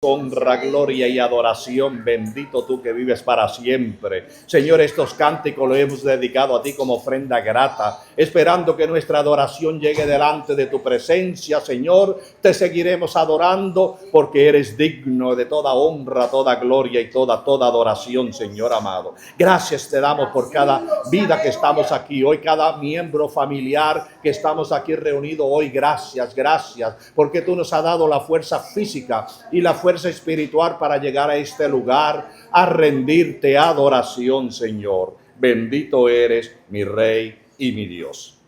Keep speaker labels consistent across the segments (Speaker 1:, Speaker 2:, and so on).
Speaker 1: honra, gloria y adoración. Bendito tú que vives para siempre. Señor, estos cánticos los hemos dedicado a ti como ofrenda grata, esperando que nuestra adoración llegue delante de tu presencia. Señor, te seguiremos adorando porque eres digno de toda honra, toda gloria y toda adoración, Señor amado. Gracias te damos por cada vida que estamos aquí hoy, cada miembro familiar que estamos aquí reunido hoy. Gracias, porque tú nos has dado la fuerza física y la fuerza espiritual para llegar a este lugar, a rendirte adoración, Señor. Bendito eres, mi Rey y mi Dios.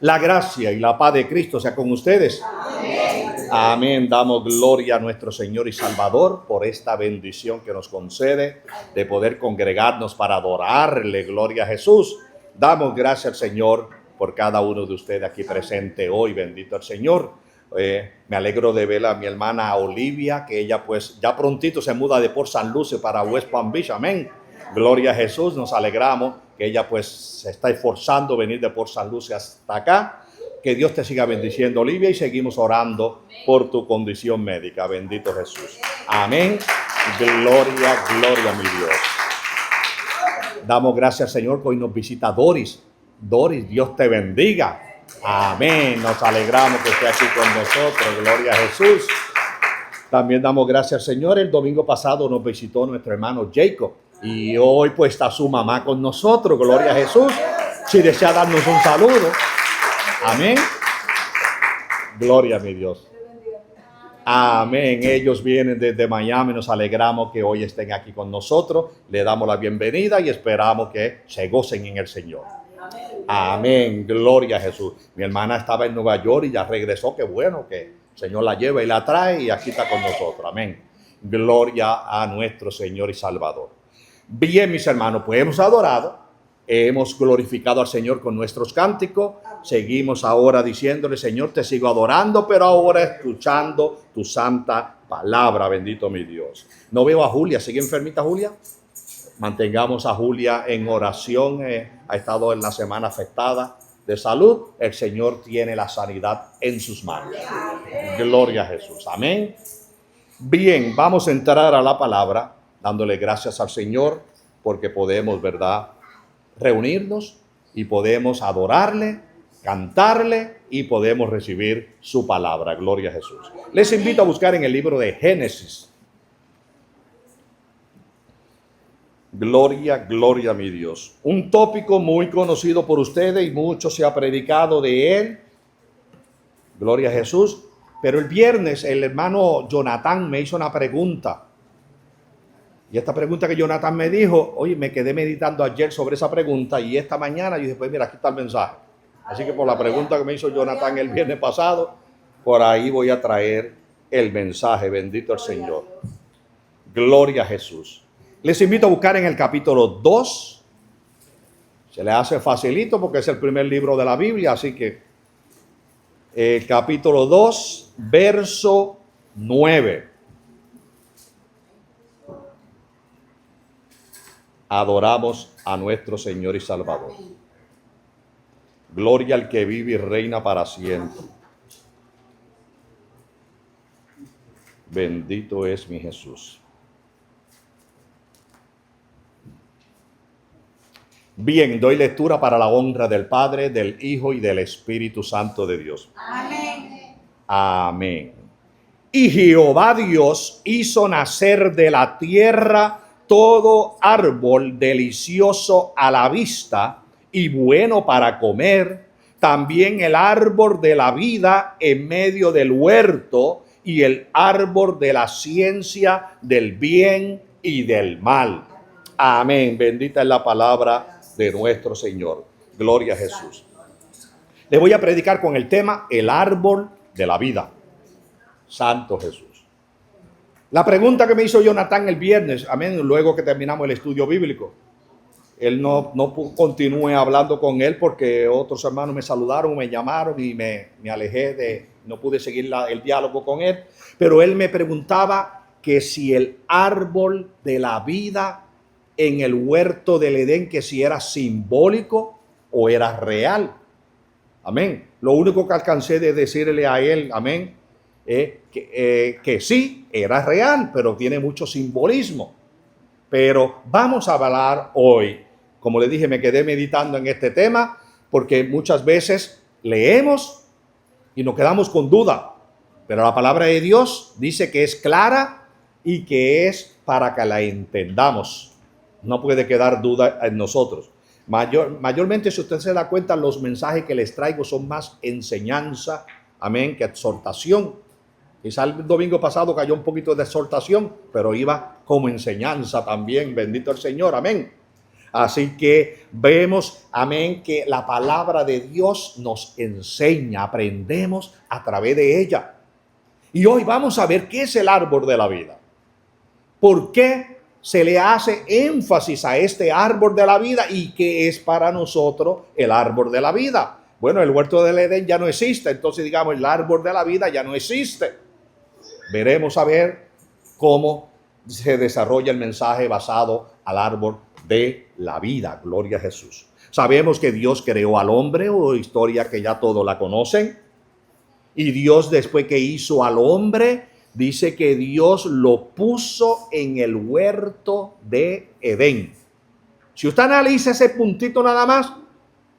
Speaker 1: La gracia y la paz de Cristo sea con ustedes. Amén. Amén. Damos gloria a nuestro Señor y Salvador por esta bendición que nos concede de poder congregarnos para adorarle. Gloria a Jesús. Damos gracias al Señor por cada uno de ustedes aquí presente hoy. Bendito el Señor. Me alegro de ver a mi hermana Olivia, que ella pues ya prontito se muda de Port St. Lucie para West Palm Beach. Amén. Gloria a Jesús. Nos alegramos que ella pues se está esforzando venir de Port St. Lucie hasta acá. Que Dios te siga bendiciendo, Olivia, y seguimos orando por tu condición médica. Bendito Jesús. Amén. Gloria, mi Dios. Damos gracias, Señor, que hoy nos visita Doris. Doris, Dios te bendiga. Amén. Nos alegramos que esté aquí con nosotros. Gloria a Jesús. También damos gracias, Señor. El domingo pasado nos visitó nuestro hermano Jacob. Y hoy pues está su mamá con nosotros. Gloria a Jesús. Si desea darnos un saludo. Amén. Gloria a mi Dios. Amén. Ellos vienen desde Miami. Nos alegramos que hoy estén aquí con nosotros. Le damos la bienvenida y esperamos que se gocen en el Señor. Amén. Gloria a Jesús. Mi hermana estaba en Nueva York y ya regresó. Qué bueno que el Señor la lleva y la trae y aquí está con nosotros. Amén. Gloria a nuestro Señor y Salvador. Bien, mis hermanos, pues hemos adorado. Hemos glorificado al Señor con nuestros cánticos. Seguimos ahora diciéndole, Señor, te sigo adorando, pero ahora escuchando tu santa palabra. Bendito mi Dios. No veo a Julia. ¿Sigue enfermita Julia? Mantengamos a Julia en oración. Ha estado en la semana afectada de salud. El Señor tiene la sanidad en sus manos. Gloria a Jesús. Amén. Bien, vamos a entrar a la palabra dándole gracias al Señor porque podemos, ¿verdad?, reunirnos y podemos adorarle, cantarle y podemos recibir su palabra. Gloria a Jesús. Les invito a buscar en el libro de Génesis. Gloria a mi Dios. Un tópico muy conocido por ustedes y mucho se ha predicado de él. Gloria a Jesús. Pero el viernes el hermano Jonathan me hizo una pregunta. Y esta pregunta que Jonathan me dijo, oye, me quedé meditando ayer sobre esa pregunta y esta mañana yo dije, pues mira, aquí está el mensaje. Así que por la pregunta que me hizo Jonathan el viernes pasado, por ahí voy a traer el mensaje. Bendito el Señor. Gloria a Jesús. Les invito a buscar en el capítulo 2. Se le hace facilito porque es el primer libro de la Biblia, así que el capítulo 2, verso 9. Adoramos a nuestro Señor y Salvador. Gloria al que vive y reina para siempre. Bendito es mi Jesús. Bien, doy lectura para la honra del Padre, del Hijo y del Espíritu Santo de Dios. Amén. Amén. Y Jehová Dios hizo nacer de la tierra todo árbol delicioso a la vista y bueno para comer, también el árbol de la vida en medio del huerto y el árbol de la ciencia del bien y del mal. Amén. Bendita es la palabra de nuestro Señor. Gloria a Jesús. Le voy a predicar con el tema el árbol de la vida. Santo Jesús. La pregunta que me hizo Jonathan el viernes, amén, luego que terminamos el estudio bíblico, él no continúe hablando con él porque otros hermanos me saludaron, me llamaron y me alejé no pude seguir el diálogo con él, pero él me preguntaba que si el árbol de la vida en el huerto del Edén, que si era simbólico o era real. Amén. Lo único que alcancé de decirle a él, amén, que sí, era real, pero tiene mucho simbolismo. Pero vamos a hablar hoy, como le dije, me quedé meditando en este tema, porque muchas veces leemos y nos quedamos con duda, pero la palabra de Dios dice que es clara y que es para que la entendamos. No puede quedar duda en nosotros. Mayormente, si usted se da cuenta, los mensajes que les traigo son más enseñanza, amén, que exhortación. Quizá el domingo pasado cayó un poquito de exhortación, pero iba como enseñanza también, bendito el Señor, amén. Así que vemos, amén, que la palabra de Dios nos enseña, aprendemos a través de ella. Y hoy vamos a ver qué es el árbol de la vida. ¿Por qué se le hace énfasis a este árbol de la vida y qué es para nosotros el árbol de la vida? Bueno, el huerto del Edén ya no existe, entonces digamos el árbol de la vida ya no existe. Veremos a ver cómo se desarrolla el mensaje basado al árbol de la vida. Gloria a Jesús. Sabemos que Dios creó al hombre, o historia que ya todos la conocen. Y Dios, después que hizo al hombre, dice que Dios lo puso en el huerto de Edén. Si usted analiza ese puntito nada más,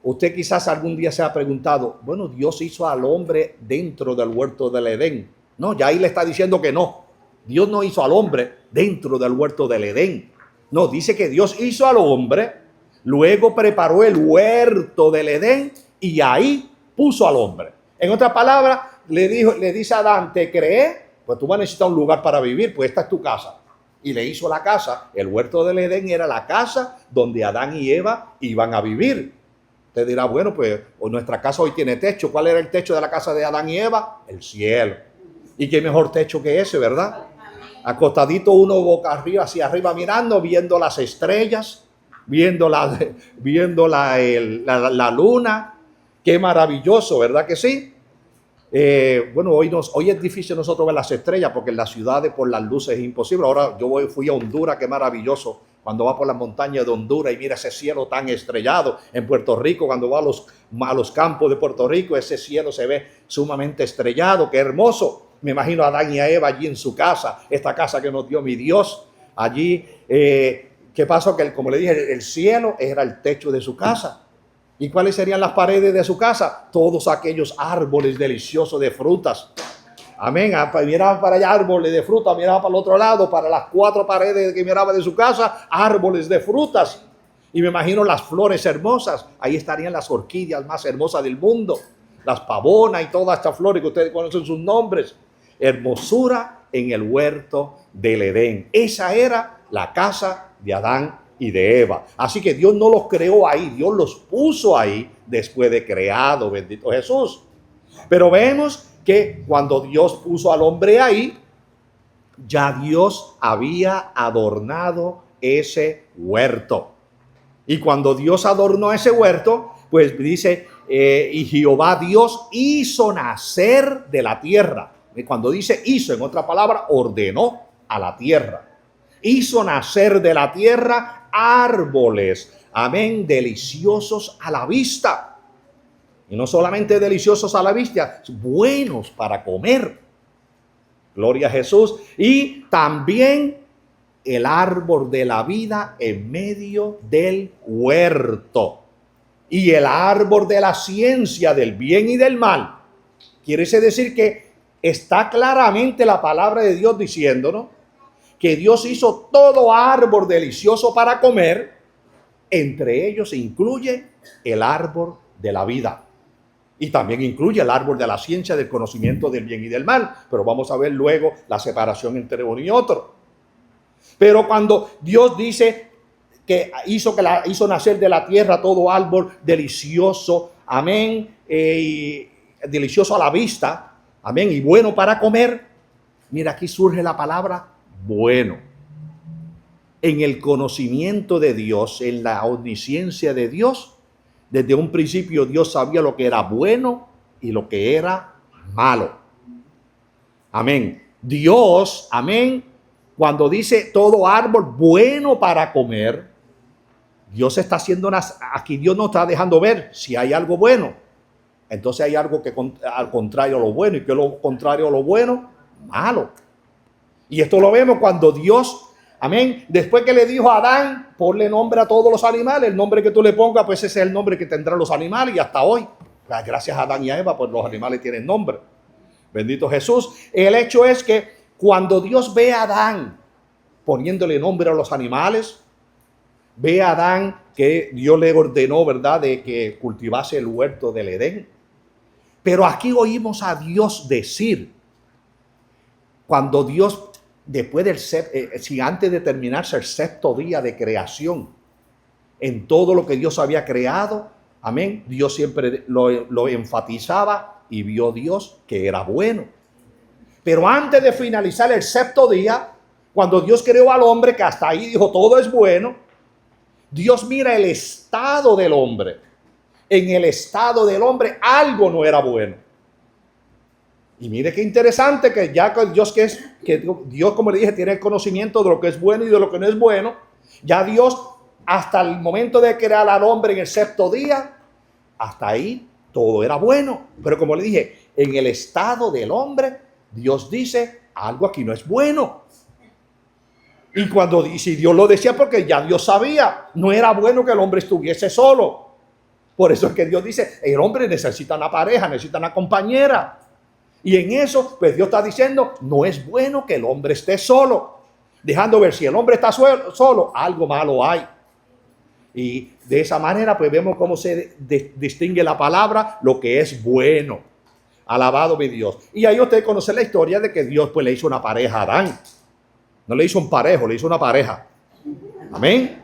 Speaker 1: usted quizás algún día se ha preguntado, bueno, Dios hizo al hombre dentro del huerto del Edén. No, ya ahí le está diciendo que no. Dios no hizo al hombre dentro del huerto del Edén. No, dice que Dios hizo al hombre, luego preparó el huerto del Edén y ahí puso al hombre. En otras palabras, le dice a Adán, te creé, pues tú vas a necesitar un lugar para vivir, pues esta es tu casa. Y le hizo la casa. El huerto del Edén era la casa donde Adán y Eva iban a vivir. Usted dirá, bueno, pues nuestra casa hoy tiene techo. ¿Cuál era el techo de la casa de Adán y Eva? El cielo. Y qué mejor techo que ese, ¿verdad? Acostadito uno boca arriba, hacia arriba mirando, viendo las estrellas, viendo la luna. Qué maravilloso, ¿verdad que sí? Bueno, hoy es difícil nosotros ver las estrellas porque en las ciudades por las luces es imposible. Ahora fui a Honduras, qué maravilloso. Cuando va por las montañas de Honduras y mira ese cielo tan estrellado. En Puerto Rico, cuando va a los campos de Puerto Rico, ese cielo se ve sumamente estrellado, qué hermoso. Me imagino a Adán y a Eva allí en su casa, esta casa que nos dio mi Dios. Allí, ¿qué pasó? Que como le dije, el cielo era el techo de su casa. ¿Y cuáles serían las paredes de su casa? Todos aquellos árboles deliciosos de frutas. Amén. Miraba para allá árboles de fruta, miraba para el otro lado, para las 4 paredes que miraba de su casa, árboles de frutas. Y me imagino las flores hermosas. Ahí estarían las orquídeas más hermosas del mundo. Las pavonas y todas estas flores que ustedes conocen sus nombres. Hermosura en el huerto del Edén. Esa era la casa de Adán y de Eva. Así que Dios no los creó ahí, Dios los puso ahí después de creado, bendito Jesús. Pero vemos que cuando Dios puso al hombre ahí, ya Dios había adornado ese huerto. Y cuando Dios adornó ese huerto, pues dice, y Jehová Dios hizo nacer de la tierra. Y cuando dice hizo, en otra palabra, ordenó a la tierra. Hizo nacer de la tierra árboles, amén, deliciosos a la vista. Y no solamente deliciosos a la vista, buenos para comer. Gloria a Jesús. Y también el árbol de la vida en medio del huerto. Y el árbol de la ciencia del bien y del mal. Quiere decir que está claramente la palabra de Dios diciéndonos que Dios hizo todo árbol delicioso para comer. Entre ellos se incluye el árbol de la vida. Y también incluye el árbol de la ciencia del conocimiento del bien y del mal. Pero vamos a ver luego la separación entre uno y otro. Pero cuando Dios dice que hizo nacer de la tierra todo árbol delicioso, amén, y delicioso a la vista, amén, y bueno para comer. Mira, aquí surge la palabra bueno. En el conocimiento de Dios, en la omnisciencia de Dios, desde un principio Dios sabía lo que era bueno y lo que era malo. Amén. Dios, amén, cuando dice todo árbol bueno para comer, Dios está haciendo aquí Dios nos está dejando ver si hay algo bueno. entonces hay algo que al contrario a lo bueno, y que lo contrario a lo bueno, malo. Y esto lo vemos cuando Dios, amén, después que le dijo a Adán, ponle nombre a todos los animales, el nombre que tú le pongas, pues ese es el nombre que tendrán los animales, y hasta hoy, gracias a Adán y a Eva, pues los animales tienen nombre. Bendito Jesús. El hecho es que cuando Dios ve a Adán poniéndole nombre a los animales, ve a Adán que Dios le ordenó, ¿verdad?, de que cultivase el huerto del Edén. Pero aquí oímos a Dios decir, cuando Dios, después del si antes de terminarse el sexto día de creación, en todo lo que Dios había creado, amén, Dios siempre lo enfatizaba, y vio Dios que era bueno. Pero antes de finalizar el sexto día, cuando Dios creó al hombre, que hasta ahí dijo todo es bueno, Dios mira el estado del hombre. En el estado del hombre algo no era bueno. Y mire qué interesante que ya Dios, Dios, como le dije, tiene el conocimiento de lo que es bueno y de lo que no es bueno. Ya Dios, hasta el momento de crear al hombre en el sexto día, hasta ahí todo era bueno. Pero como le dije, en el estado del hombre, Dios dice, algo aquí no es bueno. Y si Dios lo decía, porque ya Dios sabía, no era bueno que el hombre estuviese solo. Por eso es que Dios dice, el hombre necesita una pareja, necesita una compañera. Y en eso, pues Dios está diciendo, no es bueno que el hombre esté solo. Dejando ver, si el hombre está solo, algo malo hay. Y de esa manera, pues vemos cómo se distingue la palabra, lo que es bueno. Alabado mi Dios. Y ahí usted conoce la historia de que Dios pues le hizo una pareja a Adán. No le hizo un parejo, le hizo una pareja. Amén.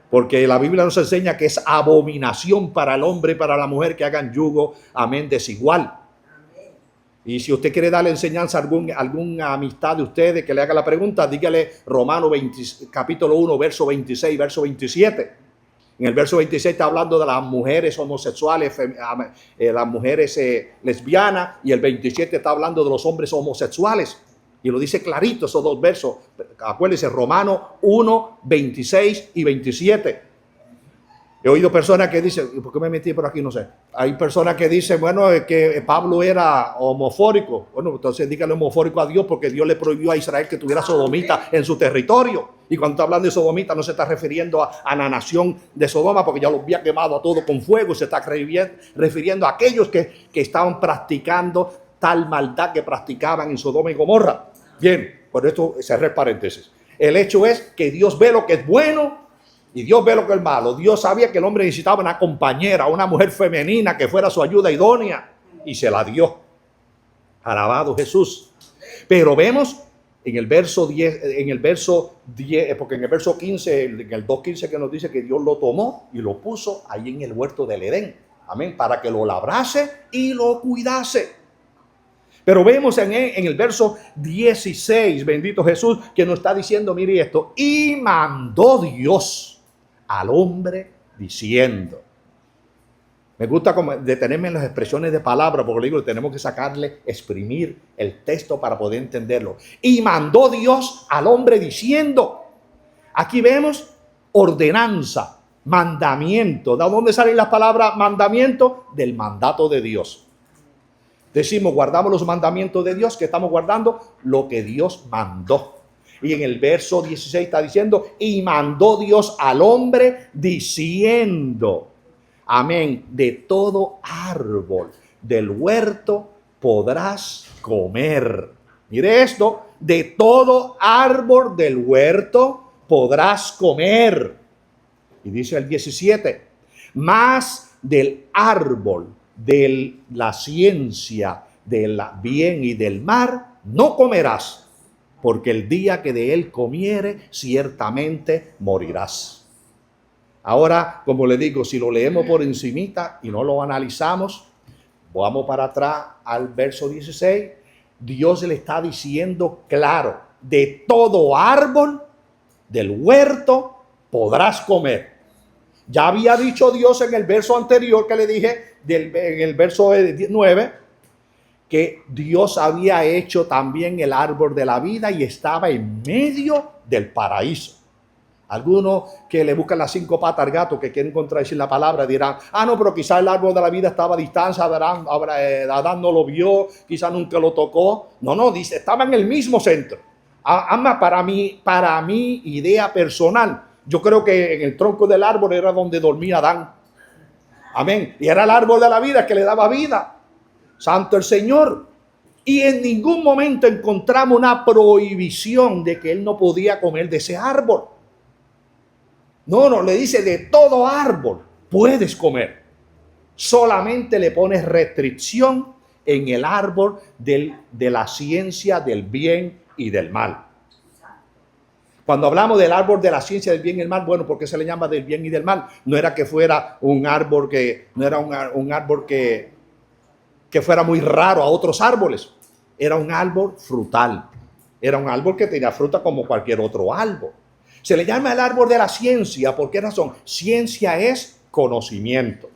Speaker 1: Porque la Biblia nos enseña que es abominación para el hombre y para la mujer que hagan yugo, amén, desigual. Y si usted quiere darle enseñanza a alguna amistad de ustedes que le haga la pregunta, dígale Romanos capítulo 1, verso 26, verso 27. En el verso 26 está hablando de las mujeres homosexuales, las mujeres lesbianas, y el 27 está hablando de los hombres homosexuales. Y lo dice clarito esos dos versos. Acuérdense, Romanos 1, 26 y 27. He oído personas que dicen, ¿por qué me metí por aquí? No sé. Hay personas que dicen, bueno, que Pablo era homofóbico. Bueno, entonces dígale homofóbico a Dios, porque Dios le prohibió a Israel que tuviera sodomita en su territorio. Y cuando está hablando de sodomita, no se está refiriendo a la nación de Sodoma, porque ya los había quemado a todos con fuego. Se está refiriendo a aquellos que estaban practicando tal maldad que practicaban en Sodoma y Gomorra. Bien, por esto cerré el paréntesis. El hecho es que Dios ve lo que es bueno y Dios ve lo que es malo. Dios sabía que el hombre necesitaba una compañera, una mujer femenina que fuera su ayuda idónea, y se la dio. Alabado Jesús. Pero vemos en el verso 10, porque en el verso 15, en el 2:15, que nos dice que Dios lo tomó y lo puso ahí en el huerto del Edén. Amén. Para que lo labrase y lo cuidase. Pero vemos en el verso 16, bendito Jesús, que nos está diciendo, mire esto, y mandó Dios al hombre diciendo. Me gusta como detenerme en las expresiones de palabra, porque digo, tenemos que exprimir el texto para poder entenderlo. Y mandó Dios al hombre diciendo. Aquí vemos ordenanza, mandamiento. ¿De dónde salen las palabras mandamiento? Del mandato de Dios. Decimos, guardamos los mandamientos de Dios, que estamos guardando lo que Dios mandó. Y en el verso 16 está diciendo, y mandó Dios al hombre diciendo, amén, de todo árbol del huerto podrás comer. Mire esto, de todo árbol del huerto podrás comer. Y dice el 17, más del árbol de la ciencia del bien y del mal no comerás, porque el día que de él comiere ciertamente morirás. Ahora, como le digo, si lo leemos por encimita y no lo analizamos, vamos para atrás al verso 16. Dios le está diciendo claro, de todo árbol del huerto podrás comer. Ya había dicho Dios en el verso anterior que le dije, en el verso 9, que Dios había hecho también el árbol de la vida y estaba en medio del paraíso. Algunos que le buscan las 5 patas al gato, que quieren contradecir la palabra, dirán, no, pero quizás el árbol de la vida estaba a distancia, Adán no lo vio, quizás nunca lo tocó. No, dice, estaba en el mismo centro. Para mi idea personal, yo creo que en el tronco del árbol era donde dormía Adán. Amén. Y era el árbol de la vida que le daba vida. Santo el Señor. Y en ningún momento encontramos una prohibición de que él no podía comer de ese árbol. No, le dice, de todo árbol puedes comer. Solamente le pones restricción en el árbol de la ciencia del bien y del mal. Cuando hablamos del árbol de la ciencia del bien y el mal, bueno, ¿por qué se le llama del bien y del mal? No era que fuera un árbol que fuera muy raro a otros árboles. Era un árbol frutal. Era un árbol que tenía fruta como cualquier otro árbol. Se le llama el árbol de la ciencia. ¿Por qué razón? Ciencia es conocimiento.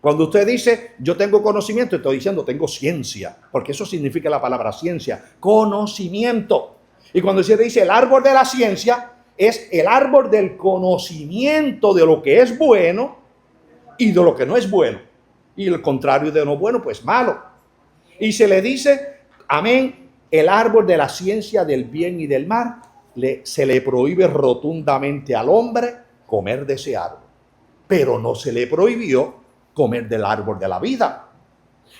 Speaker 1: Cuando usted dice, yo tengo conocimiento, estoy diciendo, tengo ciencia. Porque eso significa la palabra ciencia. Conocimiento. Y cuando se dice el árbol de la ciencia, es el árbol del conocimiento de lo que es bueno y de lo que no es bueno. Y el contrario de no bueno, pues malo. Y se le dice, amén, el árbol de la ciencia del bien y del mal. Se le prohíbe rotundamente al hombre comer de ese árbol, pero no se le prohibió comer del árbol de la vida.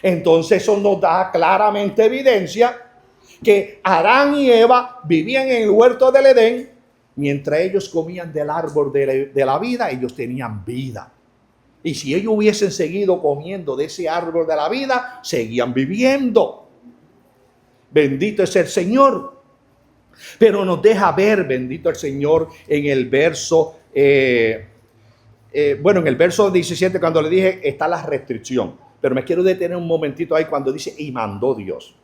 Speaker 1: Entonces eso nos da claramente evidencia que Adán y Eva vivían en el huerto del Edén. Mientras ellos comían del árbol de la vida, ellos tenían vida. Y si ellos hubiesen seguido comiendo de ese árbol de la vida, seguían viviendo. Bendito es el Señor. Pero nos deja ver, bendito el Señor, en el verso, en el verso 17, cuando le dije, está la restricción. Pero me quiero detener un momentito ahí cuando dice, y mandó Dios.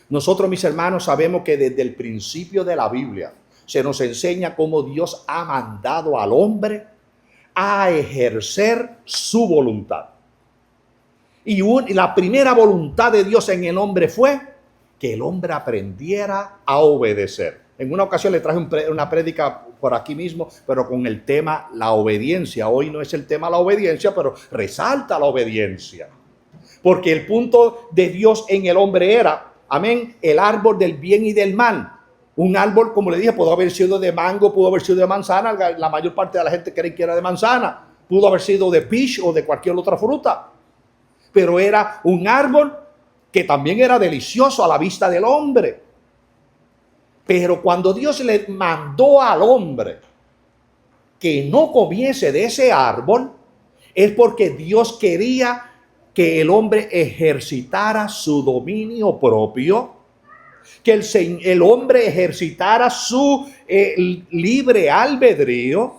Speaker 1: Nosotros, mis hermanos, sabemos que desde el principio de la Biblia se nos enseña cómo Dios ha mandado al hombre a ejercer su voluntad. Y la primera voluntad de Dios en el hombre fue que el hombre aprendiera a obedecer. En una ocasión le traje una prédica por aquí mismo, pero con el tema la obediencia. Hoy no es el tema la obediencia, pero resalta la obediencia. Porque el punto de Dios en el hombre era, amén, el árbol del bien y del mal. Un árbol, como le dije, pudo haber sido de mango, pudo haber sido de manzana. La mayor parte de la gente cree que era de manzana. Pudo haber sido de peach o de cualquier otra fruta. Pero era un árbol que también era delicioso a la vista del hombre. Pero cuando Dios le mandó al hombre que no comiese de ese árbol, es porque Dios quería que el hombre ejercitara su dominio propio, que el hombre ejercitara su libre albedrío,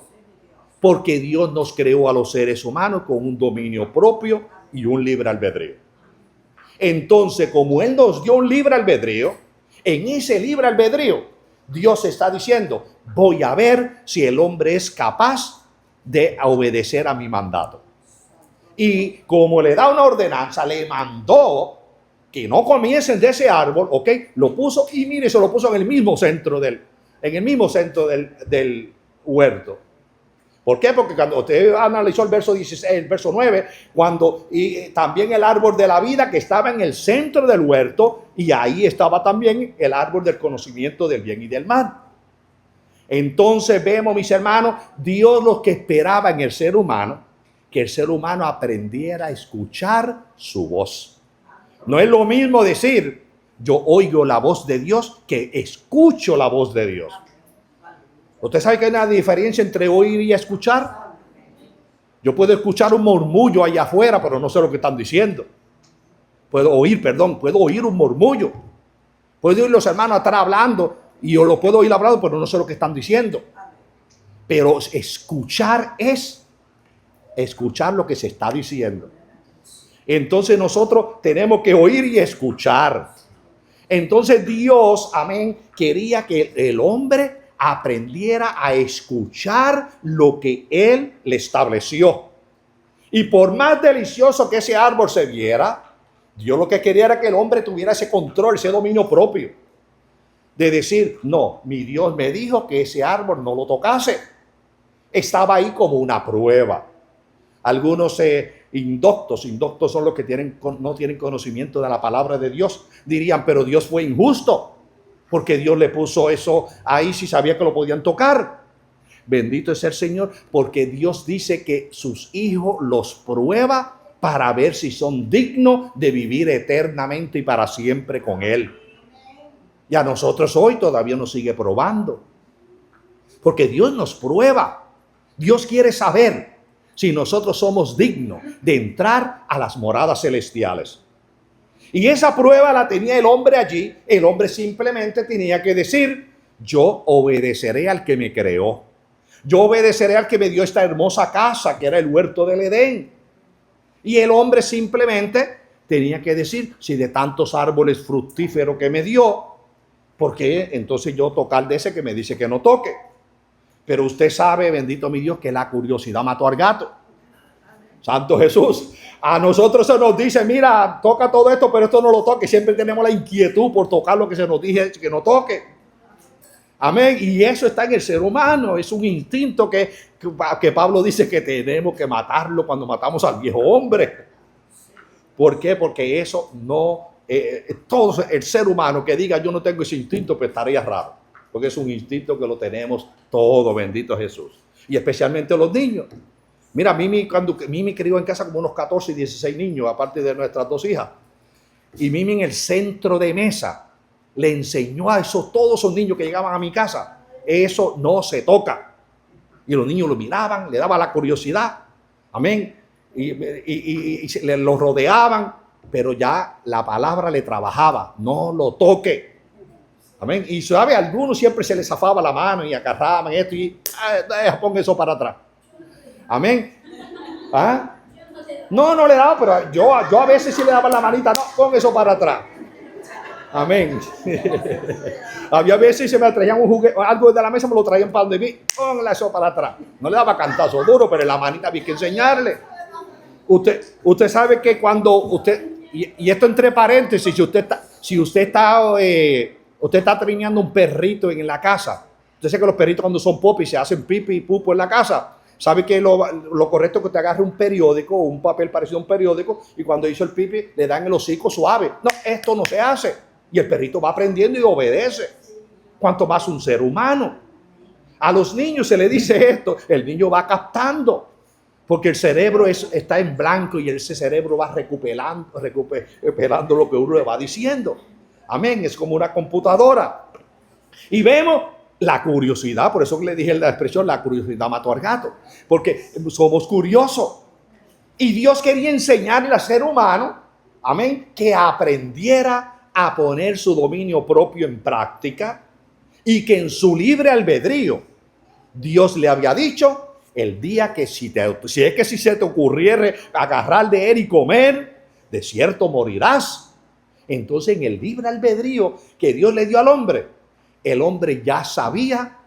Speaker 1: porque Dios nos creó a los seres humanos con un dominio propio y un libre albedrío. Entonces, como Él nos dio un libre albedrío, en ese libre albedrío, Dios está diciendo, voy a ver si el hombre es capaz de obedecer a mi mandato. Y como le da una ordenanza, le mandó que no comiesen de ese árbol, ¿ok? Lo puso y mire, se lo puso en el mismo centro del huerto. ¿Por qué? Porque cuando usted analizó el verso 16, el verso 9, también el árbol de la vida que estaba en el centro del huerto, y ahí estaba también el árbol del conocimiento del bien y del mal. Entonces vemos, mis hermanos, Dios lo que esperaba en el ser humano, que el ser humano aprendiera a escuchar su voz. No es lo mismo decir, yo oigo la voz de Dios, que escucho la voz de Dios. ¿Usted sabe que hay una diferencia entre oír y escuchar? Yo puedo escuchar un murmullo allá afuera, pero no sé lo que están diciendo. Puedo oír un murmullo. Puedo oír los hermanos estar hablando y yo lo puedo oír hablando, pero no sé lo que están diciendo. Pero escuchar es escuchar lo que se está diciendo. Entonces nosotros tenemos que oír y escuchar. Entonces Dios, amén, quería que el hombre aprendiera a escuchar lo que Él le estableció. Y por más delicioso que ese árbol se viera, Dios lo que quería era que el hombre tuviera ese control, ese dominio propio. De decir, no, mi Dios me dijo que ese árbol no lo tocase. estaba ahí como una prueba. Algunos indoctos son los que no tienen conocimiento de la palabra de Dios, dirían, pero Dios fue injusto, porque Dios le puso eso ahí si sabía que lo podían tocar. Bendito es el Señor, porque Dios dice que sus hijos los prueba para ver si son dignos de vivir eternamente y para siempre con Él. Y a nosotros hoy todavía nos sigue probando, porque Dios nos prueba. Dios quiere saber si nosotros somos dignos de entrar a las moradas celestiales. Y esa prueba la tenía el hombre allí. El hombre simplemente tenía que decir, yo obedeceré al que me creó. Yo obedeceré al que me dio esta hermosa casa, que era el huerto del Edén. Y el hombre simplemente tenía que decir, si de tantos árboles fructíferos que me dio, ¿por qué entonces yo tocar de ese que me dice que no toque? Pero usted sabe, bendito mi Dios, que la curiosidad mató al gato. Santo Jesús. A nosotros se nos dice, mira, toca todo esto, pero esto no lo toque. Siempre tenemos la inquietud por tocar lo que se nos dice que no toque. Amén. Y eso está en el ser humano. Es un instinto que Pablo dice que tenemos que matarlo cuando matamos al viejo hombre. ¿Por qué? Porque eso no... todo el ser humano que diga yo no tengo ese instinto, pues estaría raro. Porque es un instinto que lo tenemos todo, bendito Jesús. Y especialmente los niños. Mira, cuando Mimi crió en casa como unos 14 y 16 niños, aparte de nuestras dos hijas. Y Mimi en el centro de mesa le enseñó a todos esos niños que llegaban a mi casa, eso no se toca. Y los niños lo miraban, le daba la curiosidad. Amén. Y lo rodeaban, pero ya la palabra le trabajaba. No lo toque. Amén. Y sabe, a algunos siempre se les zafaba la mano y agarraban esto y pon eso para atrás. Amén. ¿Ah? No le daba, pero yo a veces sí le daba la manita. No, pon eso para atrás. Amén. Había veces se me traían un juguete, algo de la mesa, me lo traían para donde mí. Ponle eso para atrás. No le daba cantazo duro, pero en la manita había que enseñarle. Usted sabe que cuando usted, y esto entre paréntesis, si usted está trineando un perrito en la casa, usted sabe que los perritos cuando son popis se hacen pipi y pupo en la casa. Sabe que lo correcto es que usted agarre un periódico, un papel parecido a un periódico, y cuando hizo el pipi le dan el hocico suave. No, esto no se hace. Y el perrito va aprendiendo y obedece. Cuanto más un ser humano. A los niños se le dice esto, el niño va captando. Porque el cerebro está en blanco y ese cerebro va recuperando lo que uno le va diciendo. Amén, es como una computadora. Y vemos la curiosidad, por eso le dije la expresión, la curiosidad mató al gato. Porque somos curiosos. Y Dios quería enseñarle al ser humano, amén, que aprendiera a poner su dominio propio en práctica y que en su libre albedrío, Dios le había dicho, el día que si se te ocurriere agarrar de él y comer, de cierto morirás. Entonces en el libre albedrío que Dios le dio al hombre, el hombre ya sabía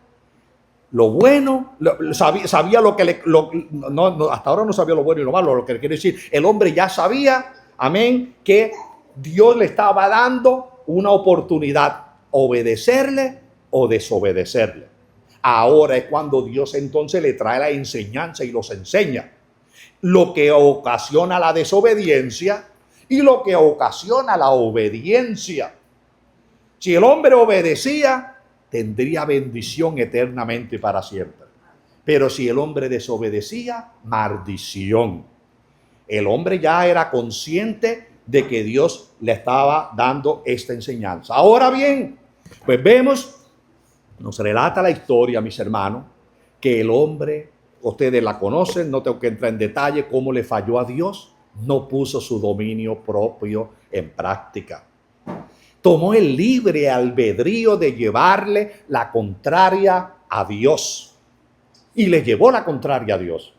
Speaker 1: lo bueno, sabía lo que hasta ahora no sabía lo bueno y lo malo, lo que quiere decir, el hombre ya sabía, amén, que Dios le estaba dando una oportunidad, obedecerle o desobedecerle. Ahora es cuando Dios entonces le trae la enseñanza y los enseña. Lo que ocasiona la desobediencia y lo que ocasiona la obediencia. Si el hombre obedecía, tendría bendición eternamente para siempre. Pero si el hombre desobedecía, maldición. El hombre ya era consciente de que Dios le estaba dando esta enseñanza. Ahora bien, pues vemos, nos relata la historia, mis hermanos, que el hombre, ustedes la conocen, no tengo que entrar en detalle cómo le falló a Dios, no puso su dominio propio en práctica. Tomó el libre albedrío de llevarle la contraria a Dios. Y le llevó la contraria a Dios.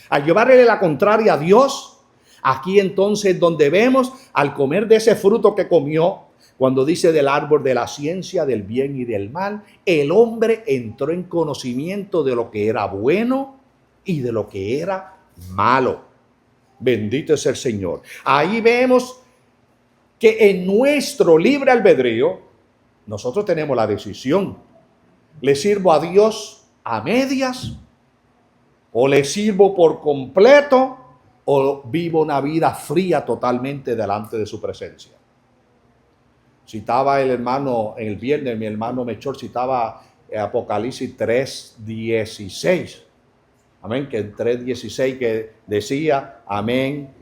Speaker 1: Al llevarle la contraria a Dios, aquí entonces donde vemos al comer de ese fruto que comió, cuando dice del árbol de la ciencia, del bien y del mal, el hombre entró en conocimiento de lo que era bueno y de lo que era malo. Bendito es el Señor. Ahí vemos que en nuestro libre albedrío, nosotros tenemos la decisión. ¿Le sirvo a Dios a medias O le sirvo por completo o vivo una vida fría totalmente delante de su presencia. Citaba el hermano, en el viernes, mi hermano Mechor citaba Apocalipsis 3:16. Amén, que el 3:16 que decía, amén,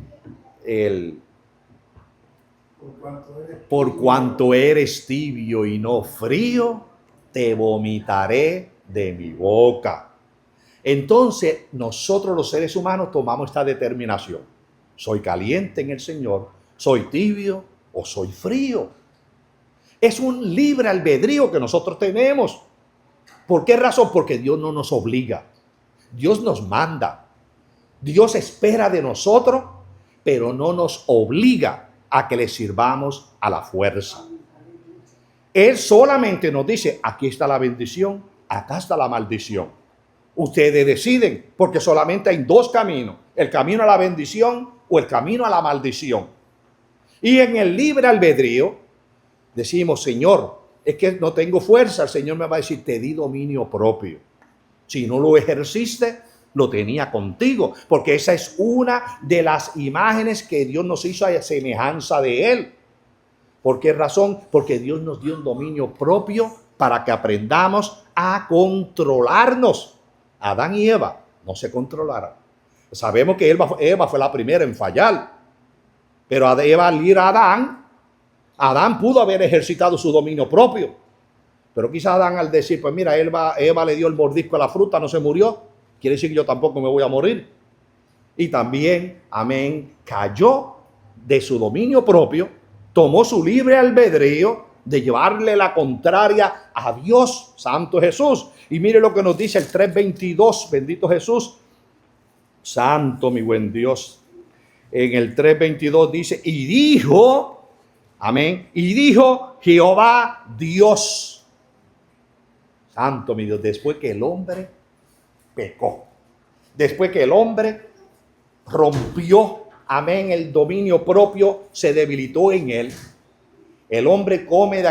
Speaker 1: por cuanto eres tibio y no frío, te vomitaré de mi boca. Entonces, nosotros los seres humanos tomamos esta determinación. ¿Soy caliente en el Señor? ¿Soy tibio o soy frío? Es un libre albedrío que nosotros tenemos. ¿Por qué razón? Porque Dios no nos obliga. Dios nos manda. Dios espera de nosotros, pero no nos obliga a que le sirvamos a la fuerza. Él solamente nos dice, aquí está la bendición, acá está la maldición. Ustedes deciden, porque solamente hay dos caminos, el camino a la bendición o el camino a la maldición. Y en el libre albedrío decimos, Señor, es que no tengo fuerza. El Señor me va a decir, te di dominio propio. Si no lo ejerciste, lo tenía contigo, porque esa es una de las imágenes que Dios nos hizo a semejanza de Él. ¿Por qué razón? Porque Dios nos dio un dominio propio para que aprendamos a controlarnos. Adán y Eva no se controlaron. Sabemos que Eva fue la primera en fallar, pero Eva al ir a Adán pudo haber ejercitado su dominio propio. Pero quizá Adán al decir, pues mira, Eva le dio el mordisco a la fruta, no se murió. Quiere decir que yo tampoco me voy a morir. Y también, amén, cayó de su dominio propio, tomó su libre albedrío de llevarle la contraria a Dios, Santo Jesús. Y mire lo que nos dice el 3:22, bendito Jesús, Santo mi buen Dios. En el 3:22 dice, y dijo, amén, y dijo Jehová Dios, Santo mi Dios, después que el hombre pecó, después que el hombre rompió, amén, el dominio propio se debilitó en él. El hombre come de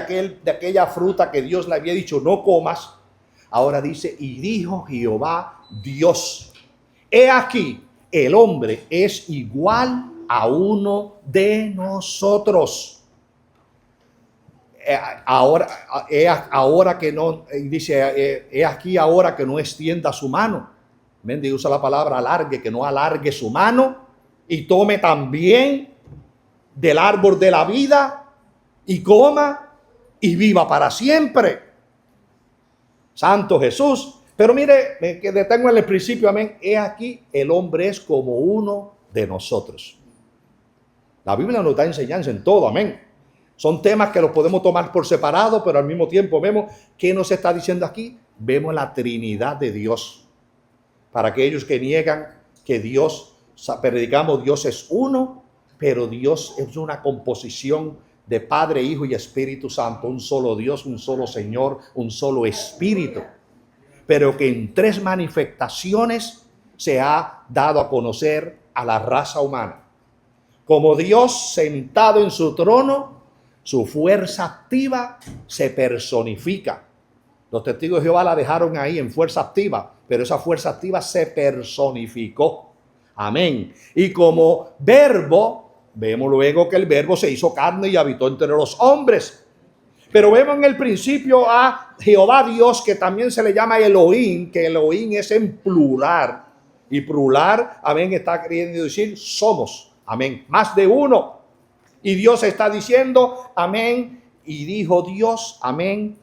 Speaker 1: aquella fruta que Dios le había dicho, no comas. Ahora dice, y dijo Jehová Dios, he aquí, el hombre es igual a uno de nosotros. Ahora que no, dice, he aquí ahora que no extienda su mano. Y usa la palabra alargue, que no alargue su mano y tome también del árbol de la vida y coma y viva para siempre. Santo Jesús. Pero mire, me detengo en el principio, amén. He aquí, el hombre es como uno de nosotros. La Biblia nos da enseñanza en todo, amén. Son temas que los podemos tomar por separado, pero al mismo tiempo vemos qué nos está diciendo aquí. Vemos la Trinidad de Dios. Para aquellos que niegan que Dios, predicamos Dios es uno, pero Dios es una composición de Padre, Hijo y Espíritu Santo. Un solo Dios, un solo Señor, un solo Espíritu. Pero que en tres manifestaciones se ha dado a conocer a la raza humana. Como Dios sentado en su trono, su fuerza activa se personifica. Los testigos de Jehová la dejaron ahí en fuerza activa, pero esa fuerza activa se personificó. Amén. Y como verbo, vemos luego que el verbo se hizo carne y habitó entre los hombres. Pero vemos en el principio a Jehová Dios, que también se le llama Elohim, que Elohim es en plural. Y plural, amén, está queriendo decir somos. Amén. Más de uno. Y Dios está diciendo, amén, y dijo Dios, amén.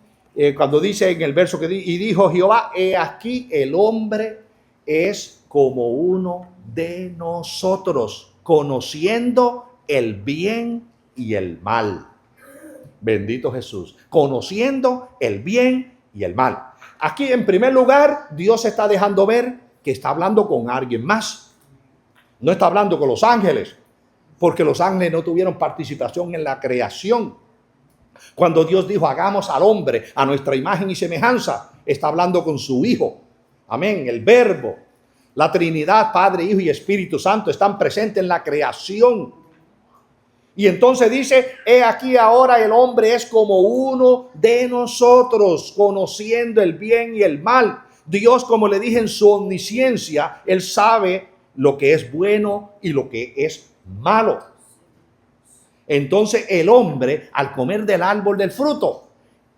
Speaker 1: Cuando dice en el verso que dice, y dijo Jehová, he aquí el hombre es como uno de nosotros, conociendo el bien y el mal. Bendito Jesús, conociendo el bien y el mal. Aquí en primer lugar, Dios está dejando ver que está hablando con alguien más. No está hablando con los ángeles, porque los ángeles no tuvieron participación en la creación. Cuando Dios dijo, hagamos al hombre a nuestra imagen y semejanza, está hablando con su Hijo. Amén, el Verbo. La Trinidad, Padre, Hijo y Espíritu Santo están presentes en la creación. Y entonces dice, he aquí ahora el hombre es como uno de nosotros, conociendo el bien y el mal. Dios, como le dije, en su omnisciencia, Él sabe lo que es bueno y lo que es malo. Entonces el hombre, al comer del árbol del fruto,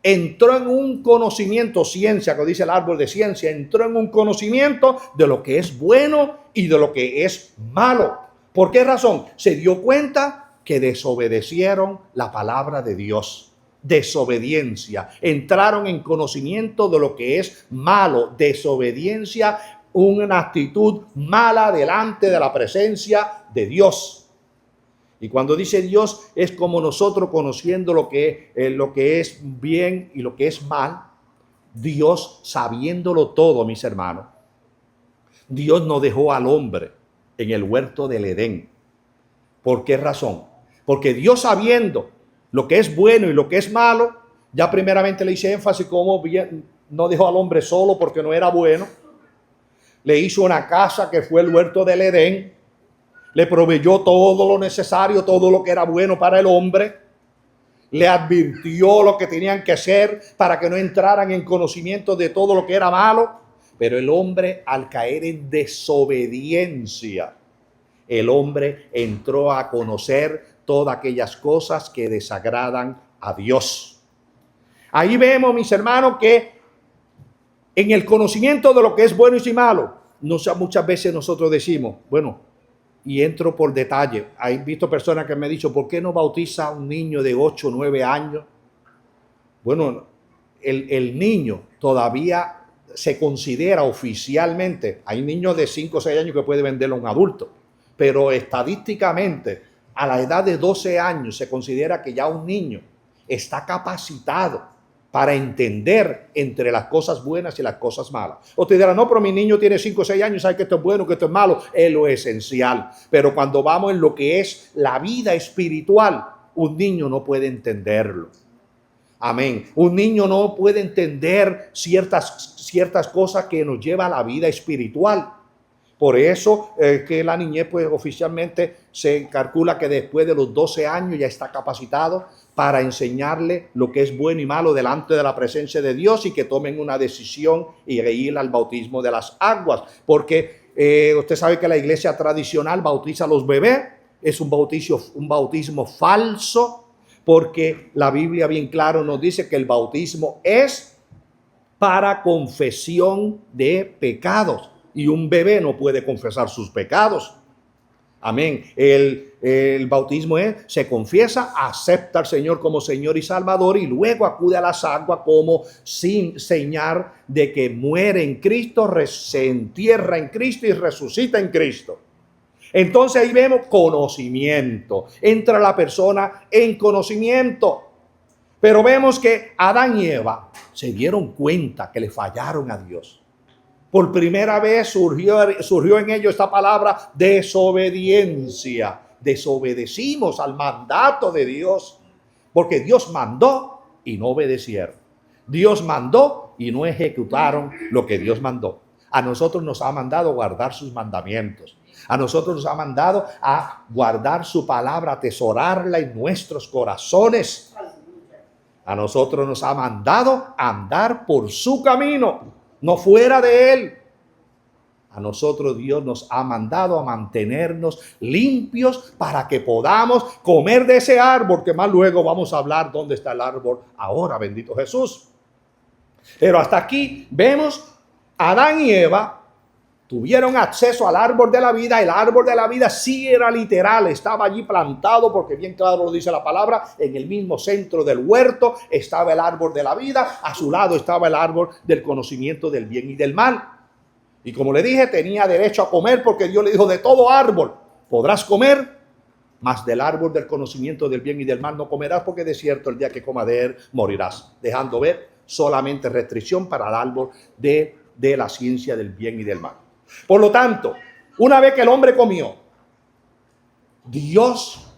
Speaker 1: entró en un conocimiento, ciencia, que dice el árbol de ciencia, entró en un conocimiento de lo que es bueno y de lo que es malo. ¿Por qué razón? Se dio cuenta que desobedecieron la palabra de Dios. Desobediencia. Entraron en conocimiento de lo que es malo. Desobediencia, una actitud mala delante de la presencia de Dios. Y cuando dice Dios, es como nosotros conociendo lo que es bien y lo que es mal. Dios sabiéndolo todo, mis hermanos. Dios no dejó al hombre en el huerto del Edén. ¿Por qué razón? Porque Dios, sabiendo lo que es bueno y lo que es malo, ya primeramente le hice énfasis como bien, no dejó al hombre solo porque no era bueno. Le hizo una casa que fue el huerto del Edén. Le proveyó todo lo necesario, todo lo que era bueno para el hombre. Le advirtió lo que tenían que hacer para que no entraran en conocimiento de todo lo que era malo. Pero el hombre, al caer en desobediencia, el hombre entró a conocer todas aquellas cosas que desagradan a Dios. Ahí vemos, mis hermanos, que en el conocimiento de lo que es bueno y malo, muchas veces nosotros decimos, bueno, y entro por detalle. He visto personas que me han dicho, ¿por qué no bautiza a un niño de 8 o 9 años? Bueno, el niño todavía se considera oficialmente, hay niños de 5 o 6 años que puede venderlo a un adulto, pero estadísticamente a la edad de 12 años se considera que ya un niño está capacitado para entender entre las cosas buenas y las cosas malas. Usted dirá, no, pero mi niño tiene 5 o 6 años, sabe que esto es bueno, que esto es malo. Es lo esencial. Pero cuando vamos en lo que es la vida espiritual, un niño no puede entenderlo. Amén. Un niño no puede entender ciertas cosas que nos lleva a la vida espiritual. Por eso que la niñez, pues oficialmente se calcula que después de los 12 años ya está capacitado para enseñarle lo que es bueno y malo delante de la presencia de Dios y que tomen una decisión y ir al bautismo de las aguas. Porque usted sabe que la iglesia tradicional bautiza a los bebés. Es un bautismo falso, porque la Biblia bien claro nos dice que el bautismo es para confesión de pecados. Y un bebé no puede confesar sus pecados. Amén. El bautismo se confiesa, acepta al Señor como Señor y Salvador y luego acude a las aguas como sin señal de que muere en Cristo, se entierra en Cristo y resucita en Cristo. Entonces ahí vemos conocimiento. Entra la persona en conocimiento. Pero vemos que Adán y Eva se dieron cuenta que le fallaron a Dios. Por primera vez surgió en ellos esta palabra desobediencia. Desobedecimos al mandato de Dios, porque Dios mandó y no obedecieron. Dios mandó y no ejecutaron lo que Dios mandó. A nosotros nos ha mandado guardar sus mandamientos. A nosotros nos ha mandado a guardar su palabra, atesorarla en nuestros corazones. A nosotros nos ha mandado a andar por su camino, no fuera de él. A nosotros Dios nos ha mandado a mantenernos limpios para que podamos comer de ese árbol, que más luego vamos a hablar dónde está el árbol ahora, bendito Jesús. Pero hasta aquí vemos, Adán y Eva tuvieron acceso al árbol de la vida. El árbol de la vida sí era literal, estaba allí plantado, porque bien claro lo dice la palabra, en el mismo centro del huerto estaba el árbol de la vida, a su lado estaba el árbol del conocimiento del bien y del mal. Y como le dije, tenía derecho a comer porque Dios le dijo, de todo árbol podrás comer, mas del árbol del conocimiento del bien y del mal no comerás, porque de cierto el día que comas de él morirás. Dejando ver solamente restricción para el árbol de la ciencia del bien y del mal. Por lo tanto, una vez que el hombre comió, Dios,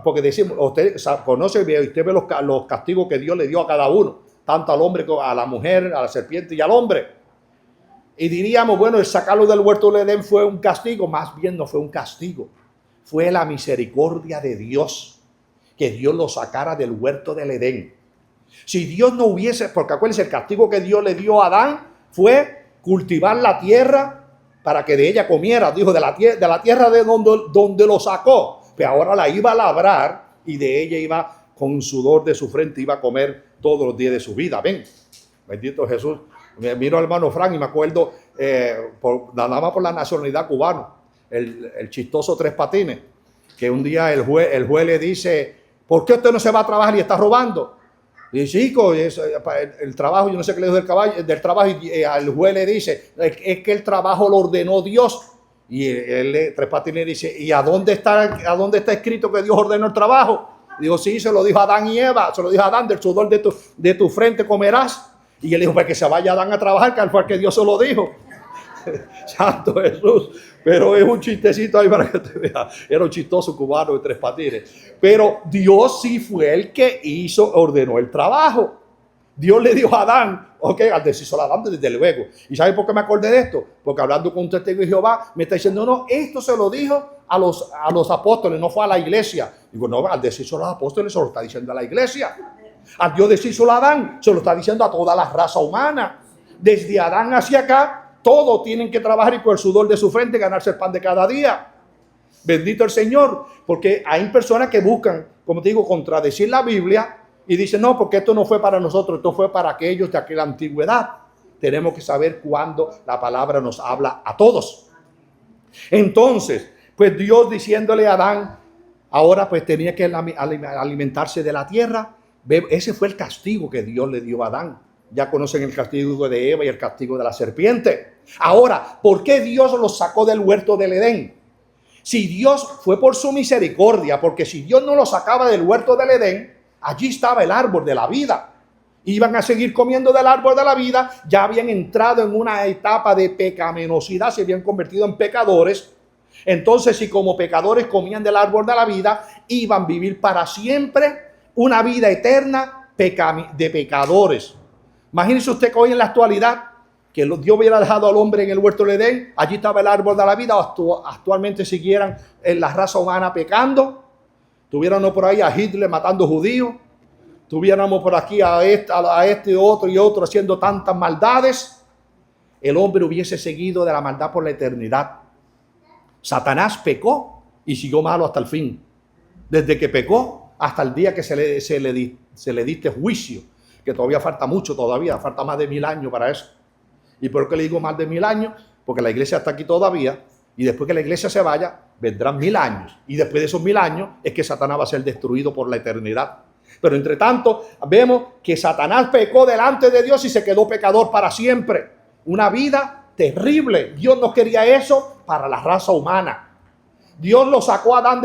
Speaker 1: porque decimos, usted conoce, usted ve los castigos que Dios le dio a cada uno, tanto al hombre como a la mujer, a la serpiente y al hombre. Y diríamos, bueno, el sacarlo del huerto del Edén fue un castigo. Más bien no fue un castigo, fue la misericordia de Dios, que Dios lo sacara del huerto del Edén. Si Dios no hubiese, porque acuérdense, el castigo que Dios le dio a Adán fue cultivar la tierra para que de ella comiera. Dijo, de la tierra de donde lo sacó. Pero ahora la iba a labrar y de ella iba, con sudor de su frente, iba a comer todos los días de su vida. Ven, bendito Jesús. Me miro al hermano Frank y me acuerdo, nada más por la nacionalidad cubana, el chistoso Tres Patines, que un día el juez le dice, ¿por qué usted no se va a trabajar y está robando? Y dice, chico, el trabajo, yo no sé qué le dijo del trabajo, y al juez le dice, es que el trabajo lo ordenó Dios. Y Tres Patines dice, ¿y a dónde está escrito que Dios ordenó el trabajo? Digo, sí, se lo dijo a Adán y Eva, se lo dijo a Adán, del sudor de tu frente comerás. Y él dijo, para que se vaya Adán a trabajar, que fue el que Dios se lo dijo. Santo Jesús. Pero es un chistecito ahí para que te veas. Era un chistoso cubano de Tres Patines. Pero Dios sí fue el que ordenó el trabajo. Dios le dijo a Adán, ok, al decírselo a Adán desde luego. ¿Y sabe por qué me acordé de esto? Porque hablando con un testigo de Jehová, me está diciendo, no, esto se lo dijo a los apóstoles, no fue a la iglesia. Digo, no, al decírselo a los apóstoles se lo está diciendo a la iglesia. Al Dios decírselo a Adán, se lo está diciendo a toda la raza humana. Desde Adán hacia acá, todos tienen que trabajar y con el sudor de su frente ganarse el pan de cada día. Bendito el Señor, porque hay personas que buscan, como te digo, contradecir la Biblia y dicen, no, porque esto no fue para nosotros, esto fue para aquellos de aquella antigüedad. Tenemos que saber cuándo la palabra nos habla a todos. Entonces, pues Dios diciéndole a Adán, ahora pues tenía que alimentarse de la tierra. Ese fue el castigo que Dios le dio a Adán. Ya conocen el castigo de Eva y el castigo de la serpiente. Ahora, ¿por qué Dios los sacó del huerto del Edén? Si Dios fue por su misericordia, porque si Dios no los sacaba del huerto del Edén, allí estaba el árbol de la vida. Iban a seguir comiendo del árbol de la vida, ya habían entrado en una etapa de pecaminosidad, se habían convertido en pecadores. Entonces, si como pecadores comían del árbol de la vida, iban a vivir para siempre una vida eterna de pecadores. Imagínese usted que hoy en la actualidad, que Dios hubiera dejado al hombre en el huerto del Edén, allí estaba el árbol de la vida, actualmente siguieran en la raza humana pecando, tuviéramos por ahí a Hitler matando judíos, tuviéramos por aquí a este otro y otro haciendo tantas maldades, el hombre hubiese seguido de la maldad por la eternidad. Satanás pecó y siguió malo hasta el fin. Desde que pecó hasta el día que se le diste juicio, que todavía falta mucho, falta más de 1000 años para eso. ¿Y por qué le digo más de 1000 años? Porque la iglesia está aquí todavía y después que la iglesia se vaya, vendrán 1000 años. Y después de esos 1000 años es que Satanás va a ser destruido por la eternidad. Pero entre tanto, vemos que Satanás pecó delante de Dios y se quedó pecador para siempre. Una vida terrible. Dios no quería eso para la raza humana. Dios lo sacó a Adán,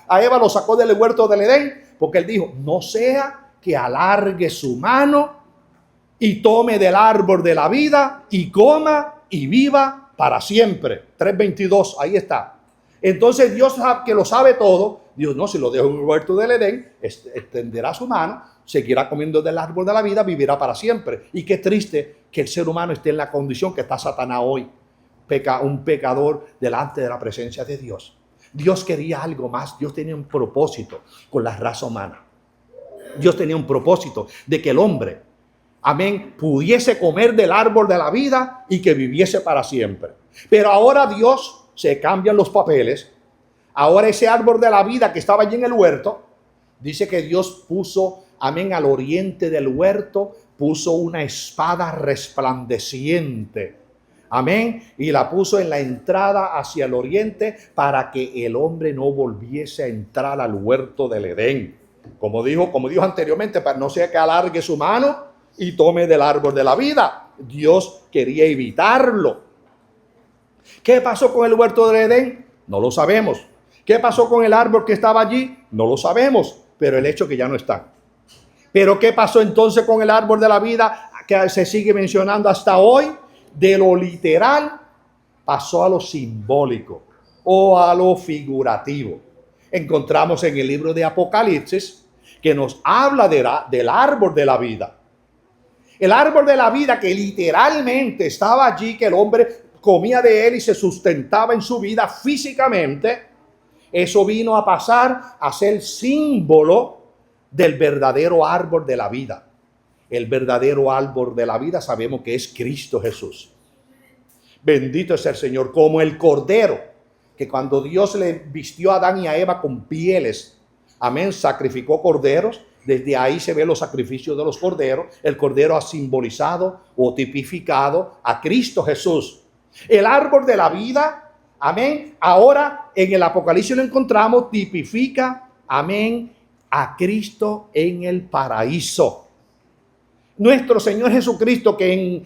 Speaker 1: a Eva lo sacó del huerto del Edén, porque él dijo, no sea que alargue su mano y tome del árbol de la vida y coma y viva para siempre. 3:22, ahí está. Entonces Dios, que lo sabe todo, Dios no, si lo dejo en el huerto del Edén, extenderá su mano, seguirá comiendo del árbol de la vida, vivirá para siempre. Y qué triste que el ser humano esté en la condición que está Satanás hoy, un pecador delante de la presencia de Dios. Dios quería algo más, Dios tenía un propósito con la raza humana. Dios tenía un propósito de que el hombre, amén, pudiese comer del árbol de la vida y que viviese para siempre. Pero ahora Dios se cambian los papeles. Ahora ese árbol de la vida que estaba allí en el huerto, dice que Dios puso, amén, al oriente del huerto, puso una espada resplandeciente. Amén. Y la puso en la entrada hacia el oriente para que el hombre no volviese a entrar al huerto del Edén. Como dijo anteriormente, para no sea que alargue su mano y tome del árbol de la vida. Dios quería evitarlo. ¿Qué pasó con el huerto del Edén? No lo sabemos. ¿Qué pasó con el árbol que estaba allí? No lo sabemos, pero el hecho es que ya no está. Pero ¿qué pasó entonces con el árbol de la vida que se sigue mencionando hasta hoy? De lo literal pasó a lo simbólico o a lo figurativo. Encontramos en el libro de Apocalipsis que nos habla del árbol de la vida. El árbol de la vida que literalmente estaba allí, que el hombre comía de él y se sustentaba en su vida físicamente. Eso vino a pasar a ser símbolo del verdadero árbol de la vida. El verdadero árbol de la vida sabemos que es Cristo Jesús. Bendito es el Señor, como el cordero, que cuando Dios le vistió a Adán y a Eva con pieles, amén, sacrificó corderos. Desde ahí se ven los sacrificios de los corderos. El cordero ha simbolizado o tipificado a Cristo Jesús. El árbol de la vida, amén, ahora en el Apocalipsis lo encontramos, tipifica, amén, a Cristo en el paraíso. Nuestro Señor Jesucristo, que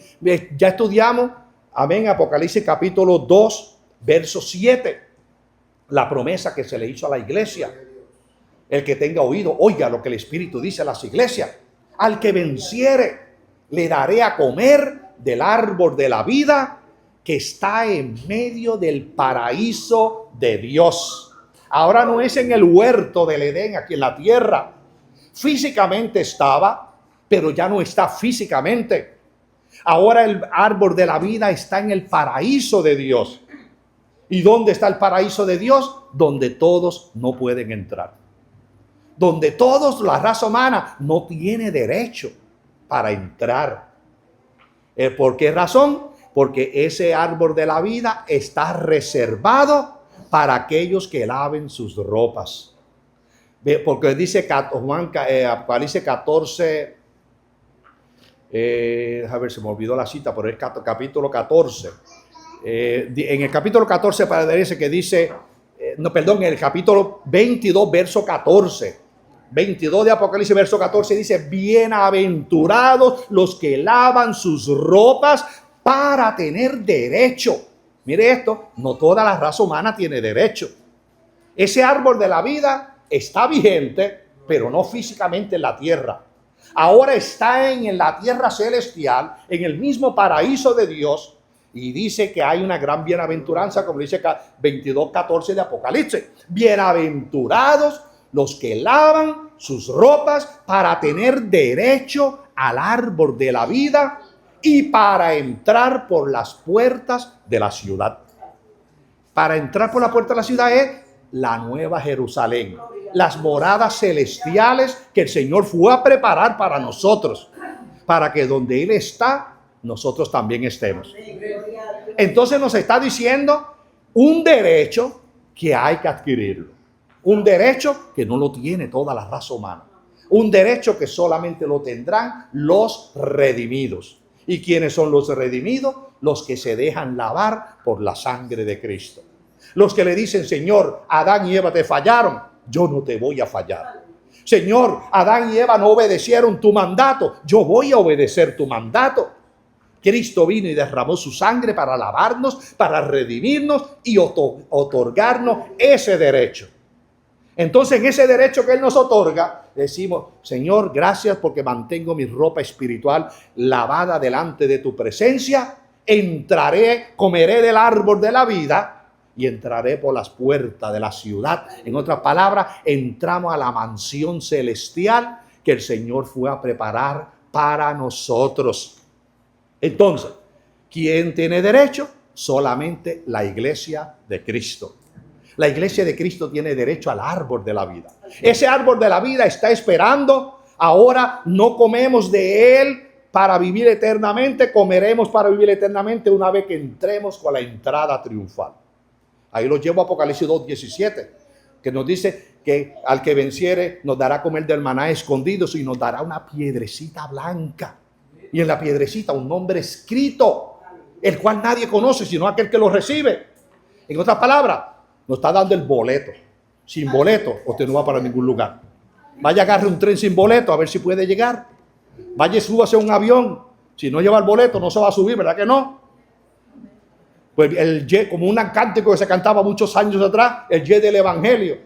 Speaker 1: ya estudiamos, amén, Apocalipsis capítulo 2, verso 7, la promesa que se le hizo a la iglesia. El que tenga oído, oiga lo que el Espíritu dice a las iglesias. Al que venciere, le daré a comer del árbol de la vida que está en medio del paraíso de Dios. Ahora no es en el huerto del Edén, aquí en la tierra. Físicamente estaba, pero ya no está físicamente. Ahora el árbol de la vida está en el paraíso de Dios. ¿Y dónde está el paraíso de Dios? Donde todos no pueden entrar. Donde todos, la raza humana, no tiene derecho para entrar. ¿Por qué razón? Porque ese árbol de la vida está reservado para aquellos que laven sus ropas. Porque dice Apocalipsis 14, a ver, se me olvidó la cita, pero es capítulo 14. En el capítulo 14 parece que dice, en el capítulo 22, verso 14. 22 de Apocalipsis, verso 14 dice, bienaventurados los que lavan sus ropas para tener derecho. Mire esto, no toda la raza humana tiene derecho. Ese árbol de la vida está vigente, pero no físicamente en la tierra. Ahora está en la tierra celestial, en el mismo paraíso de Dios, y dice que hay una gran bienaventuranza, como dice 22:14 de Apocalipsis. Bienaventurados los que lavan sus ropas para tener derecho al árbol de la vida y para entrar por las puertas de la ciudad. Para entrar por la puerta de la ciudad es la nueva Jerusalén, las moradas celestiales que el Señor fue a preparar para nosotros, para que donde Él está, nosotros también estemos. Entonces nos está diciendo un derecho que hay que adquirirlo. Un derecho que no lo tiene toda la raza humana. Un derecho que solamente lo tendrán los redimidos. ¿Y quiénes son los redimidos? Los que se dejan lavar por la sangre de Cristo. Los que le dicen, Señor, Adán y Eva te fallaron, yo no te voy a fallar. Señor, Adán y Eva no obedecieron tu mandato, yo voy a obedecer tu mandato. Cristo vino y derramó su sangre para lavarnos, para redimirnos y otorgarnos ese derecho. Entonces, en ese derecho que Él nos otorga, decimos, Señor, gracias porque mantengo mi ropa espiritual lavada delante de tu presencia. Entraré, comeré del árbol de la vida y entraré por las puertas de la ciudad. En otras palabras, entramos a la mansión celestial que el Señor fue a preparar para nosotros. Entonces, ¿quién tiene derecho? Solamente la iglesia de Cristo. La iglesia de Cristo tiene derecho al árbol de la vida. Ese árbol de la vida está esperando. Ahora no comemos de él para vivir eternamente. Comeremos para vivir eternamente una vez que entremos con la entrada triunfal. Ahí lo llevo a Apocalipsis 2:17, que nos dice que al que venciere nos dará a comer del maná escondido y nos dará una piedrecita blanca. Y en la piedrecita un nombre escrito, el cual nadie conoce sino aquel que lo recibe. En otras palabras, nos está dando el boleto. Sin boleto, usted no va para ningún lugar. Vaya, agarre un tren sin boleto a ver si puede llegar. Vaya, súbase a un avión. Si no lleva el boleto, no se va a subir, ¿verdad que no? Pues como un cántico que se cantaba muchos años atrás, el jet del evangelio.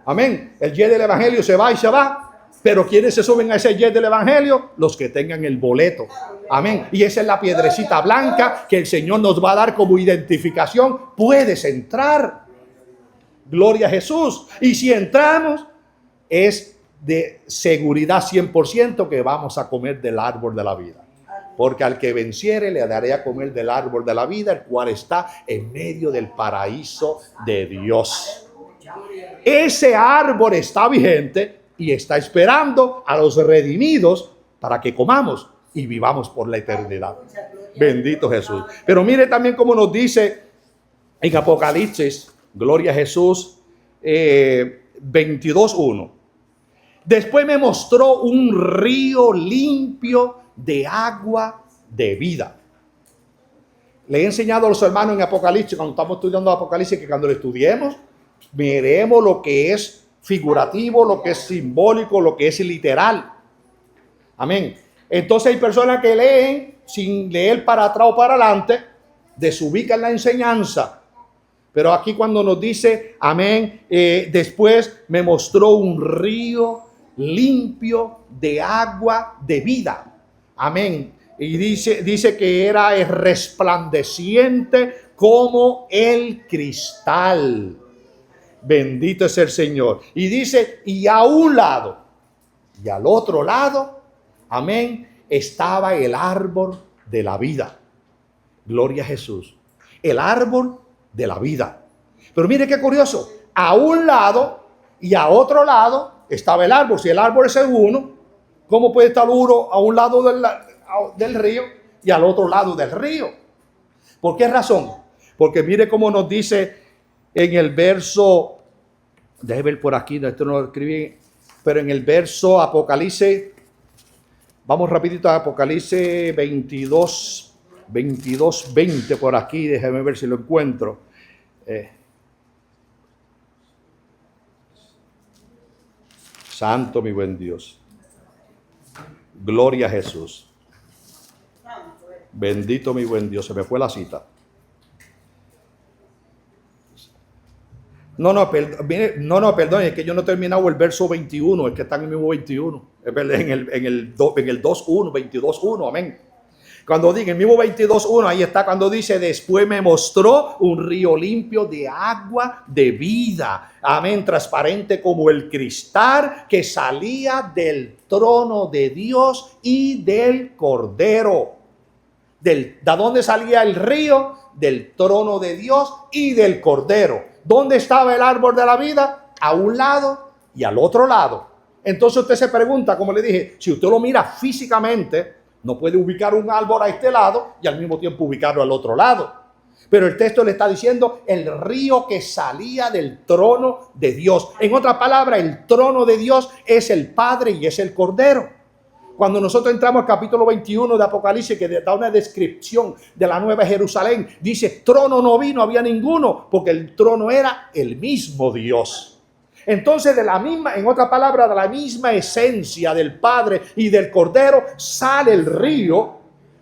Speaker 1: Amén. El jet del evangelio se va y se va. Pero ¿quiénes se suben a ese jet del evangelio? Los que tengan el boleto. Amén. Y esa es la piedrecita blanca que el Señor nos va a dar como identificación. Puedes entrar. Gloria a Jesús. Y si entramos, es de seguridad 100% que vamos a comer del árbol de la vida. Porque al que venciere le daré a comer del árbol de la vida, el cual está en medio del paraíso de Dios. Ese árbol está vigente y está esperando a los redimidos para que comamos y vivamos por la eternidad. Bendito Jesús. Pero mire también cómo nos dice en Apocalipsis, gloria a Jesús, 22:1. Después me mostró un río limpio de agua de vida. Le he enseñado a los hermanos en Apocalipsis, cuando estamos estudiando Apocalipsis, que cuando lo estudiemos, veremos lo que es figurativo, lo que es simbólico, lo que es literal. Amén. Entonces hay personas que leen sin leer para atrás o para adelante, desubican la enseñanza. Pero aquí cuando nos dice, amén, después me mostró un río limpio de agua de vida. Amén. Y dice que era resplandeciente como el cristal. Bendito es el Señor. Y dice, y a un lado y al otro lado, amén, estaba el árbol de la vida. Gloria a Jesús. El árbol de la vida. Pero mire qué curioso. A un lado y a otro lado estaba el árbol. Si el árbol es el uno, ¿cómo puede estar uno a un lado del río y al otro lado del río? ¿Por qué razón? Porque mire cómo nos dice en el verso, déjeme ver por aquí, esto no lo escribí, pero en el verso Apocalipsis, vamos rapidito a Apocalipsis 20 por aquí, déjeme ver si lo encuentro. Santo mi buen Dios. Gloria a Jesús. Bendito mi buen Dios. Se me fue la cita. Perdón, es que yo no he terminado el verso 21, es que está en el mismo 21. Es verdad, en el 2.1, 22.1, amén. Cuando diga el mismo 22.1, ahí está cuando dice, después me mostró un río limpio de agua de vida. Amén, transparente como el cristal que salía del trono de Dios y del Cordero. ¿De dónde salía el río? Del trono de Dios y del Cordero. ¿Dónde estaba el árbol de la vida? A un lado y al otro lado. Entonces usted se pregunta, como le dije, si usted lo mira físicamente, no puede ubicar un árbol a este lado y al mismo tiempo ubicarlo al otro lado. Pero el texto le está diciendo el río que salía del trono de Dios. En otras palabras, el trono de Dios es el Padre y es el Cordero. Cuando nosotros entramos al capítulo 21 de Apocalipsis, que da una descripción de la Nueva Jerusalén, dice, trono no vi, no había ninguno, porque el trono era el mismo Dios. Entonces, de la misma, en otra palabra, de la misma esencia del Padre y del Cordero, sale el río,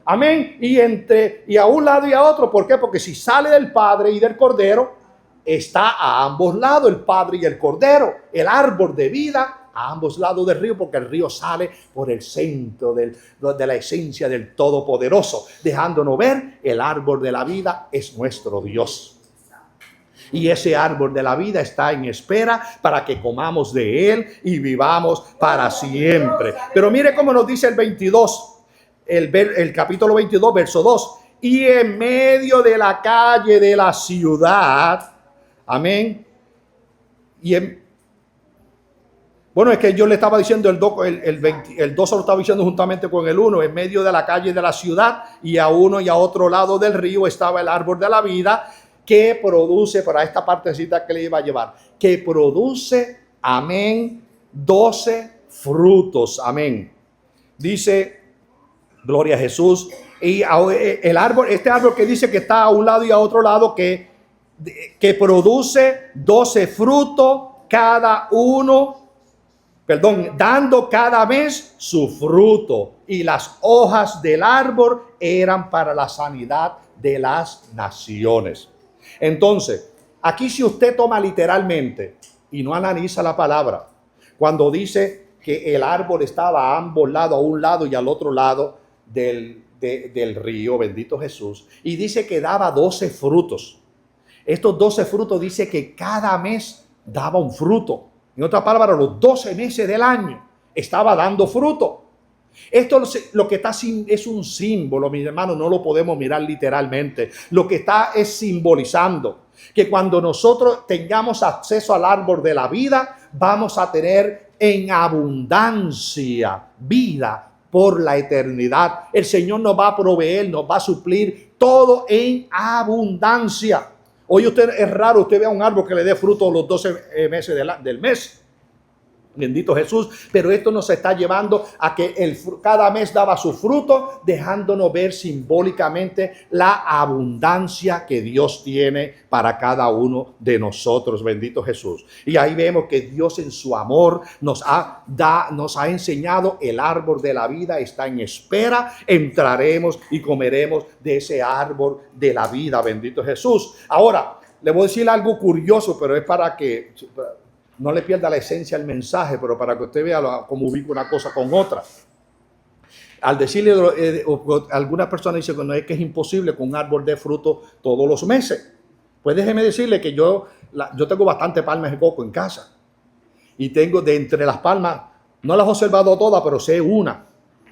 Speaker 1: amén, y a un lado y a otro. ¿Por qué? Porque si sale del Padre y del Cordero, está a ambos lados el Padre y el Cordero, el árbol de vida, a ambos lados del río, porque el río sale por el centro de la esencia del Todopoderoso, dejándonos ver el árbol de la vida es nuestro Dios. Y ese árbol de la vida está en espera para que comamos de él y vivamos para siempre. Pero mire cómo nos dice el 22, el capítulo 22, verso 2. Y en medio de la calle de la ciudad, amén. Bueno, es que yo le estaba diciendo el 2 se lo estaba diciendo juntamente con el 1, en medio de la calle de la ciudad y a uno y a otro lado del río estaba el árbol de la vida que produce, para esta partecita que le iba a llevar, que produce, amén, 12 frutos, amén. Dice, gloria a Jesús, y el árbol, este árbol que dice que está a un lado y a otro lado, que produce 12 frutos cada uno, dando cada mes su fruto, y las hojas del árbol eran para la sanidad de las naciones. Entonces, aquí si usted toma literalmente y no analiza la palabra, cuando dice que el árbol estaba a ambos lados, a un lado y al otro lado del río, bendito Jesús, y dice que daba 12 frutos. Estos 12 frutos dice que cada mes daba un fruto. En otras palabras, los 12 meses del año estaba dando fruto. Esto lo que está es un símbolo, mis hermanos, no lo podemos mirar literalmente. Lo que está es simbolizando que cuando nosotros tengamos acceso al árbol de la vida, vamos a tener en abundancia vida por la eternidad. El Señor nos va a proveer, nos va a suplir todo en abundancia. Hoy es raro usted vea un árbol que le dé fruto los 12 meses del mes. Bendito Jesús, pero esto nos está llevando a que cada mes daba su fruto, dejándonos ver simbólicamente la abundancia que Dios tiene para cada uno de nosotros. Bendito Jesús. Y ahí vemos que Dios en su amor nos ha enseñado el árbol de la vida está en espera. Entraremos y comeremos de ese árbol de la vida. Bendito Jesús. Ahora, le voy a decir algo curioso, pero es para que no le pierda la esencia al mensaje, pero para que usted vea cómo ubica una cosa con otra. Al decirle, algunas personas dicen que no es que es imposible que un árbol dé fruto todos los meses. Pues déjeme decirle que yo tengo bastante palmas de coco en casa. Y tengo de entre las palmas, no las he observado todas, pero sé una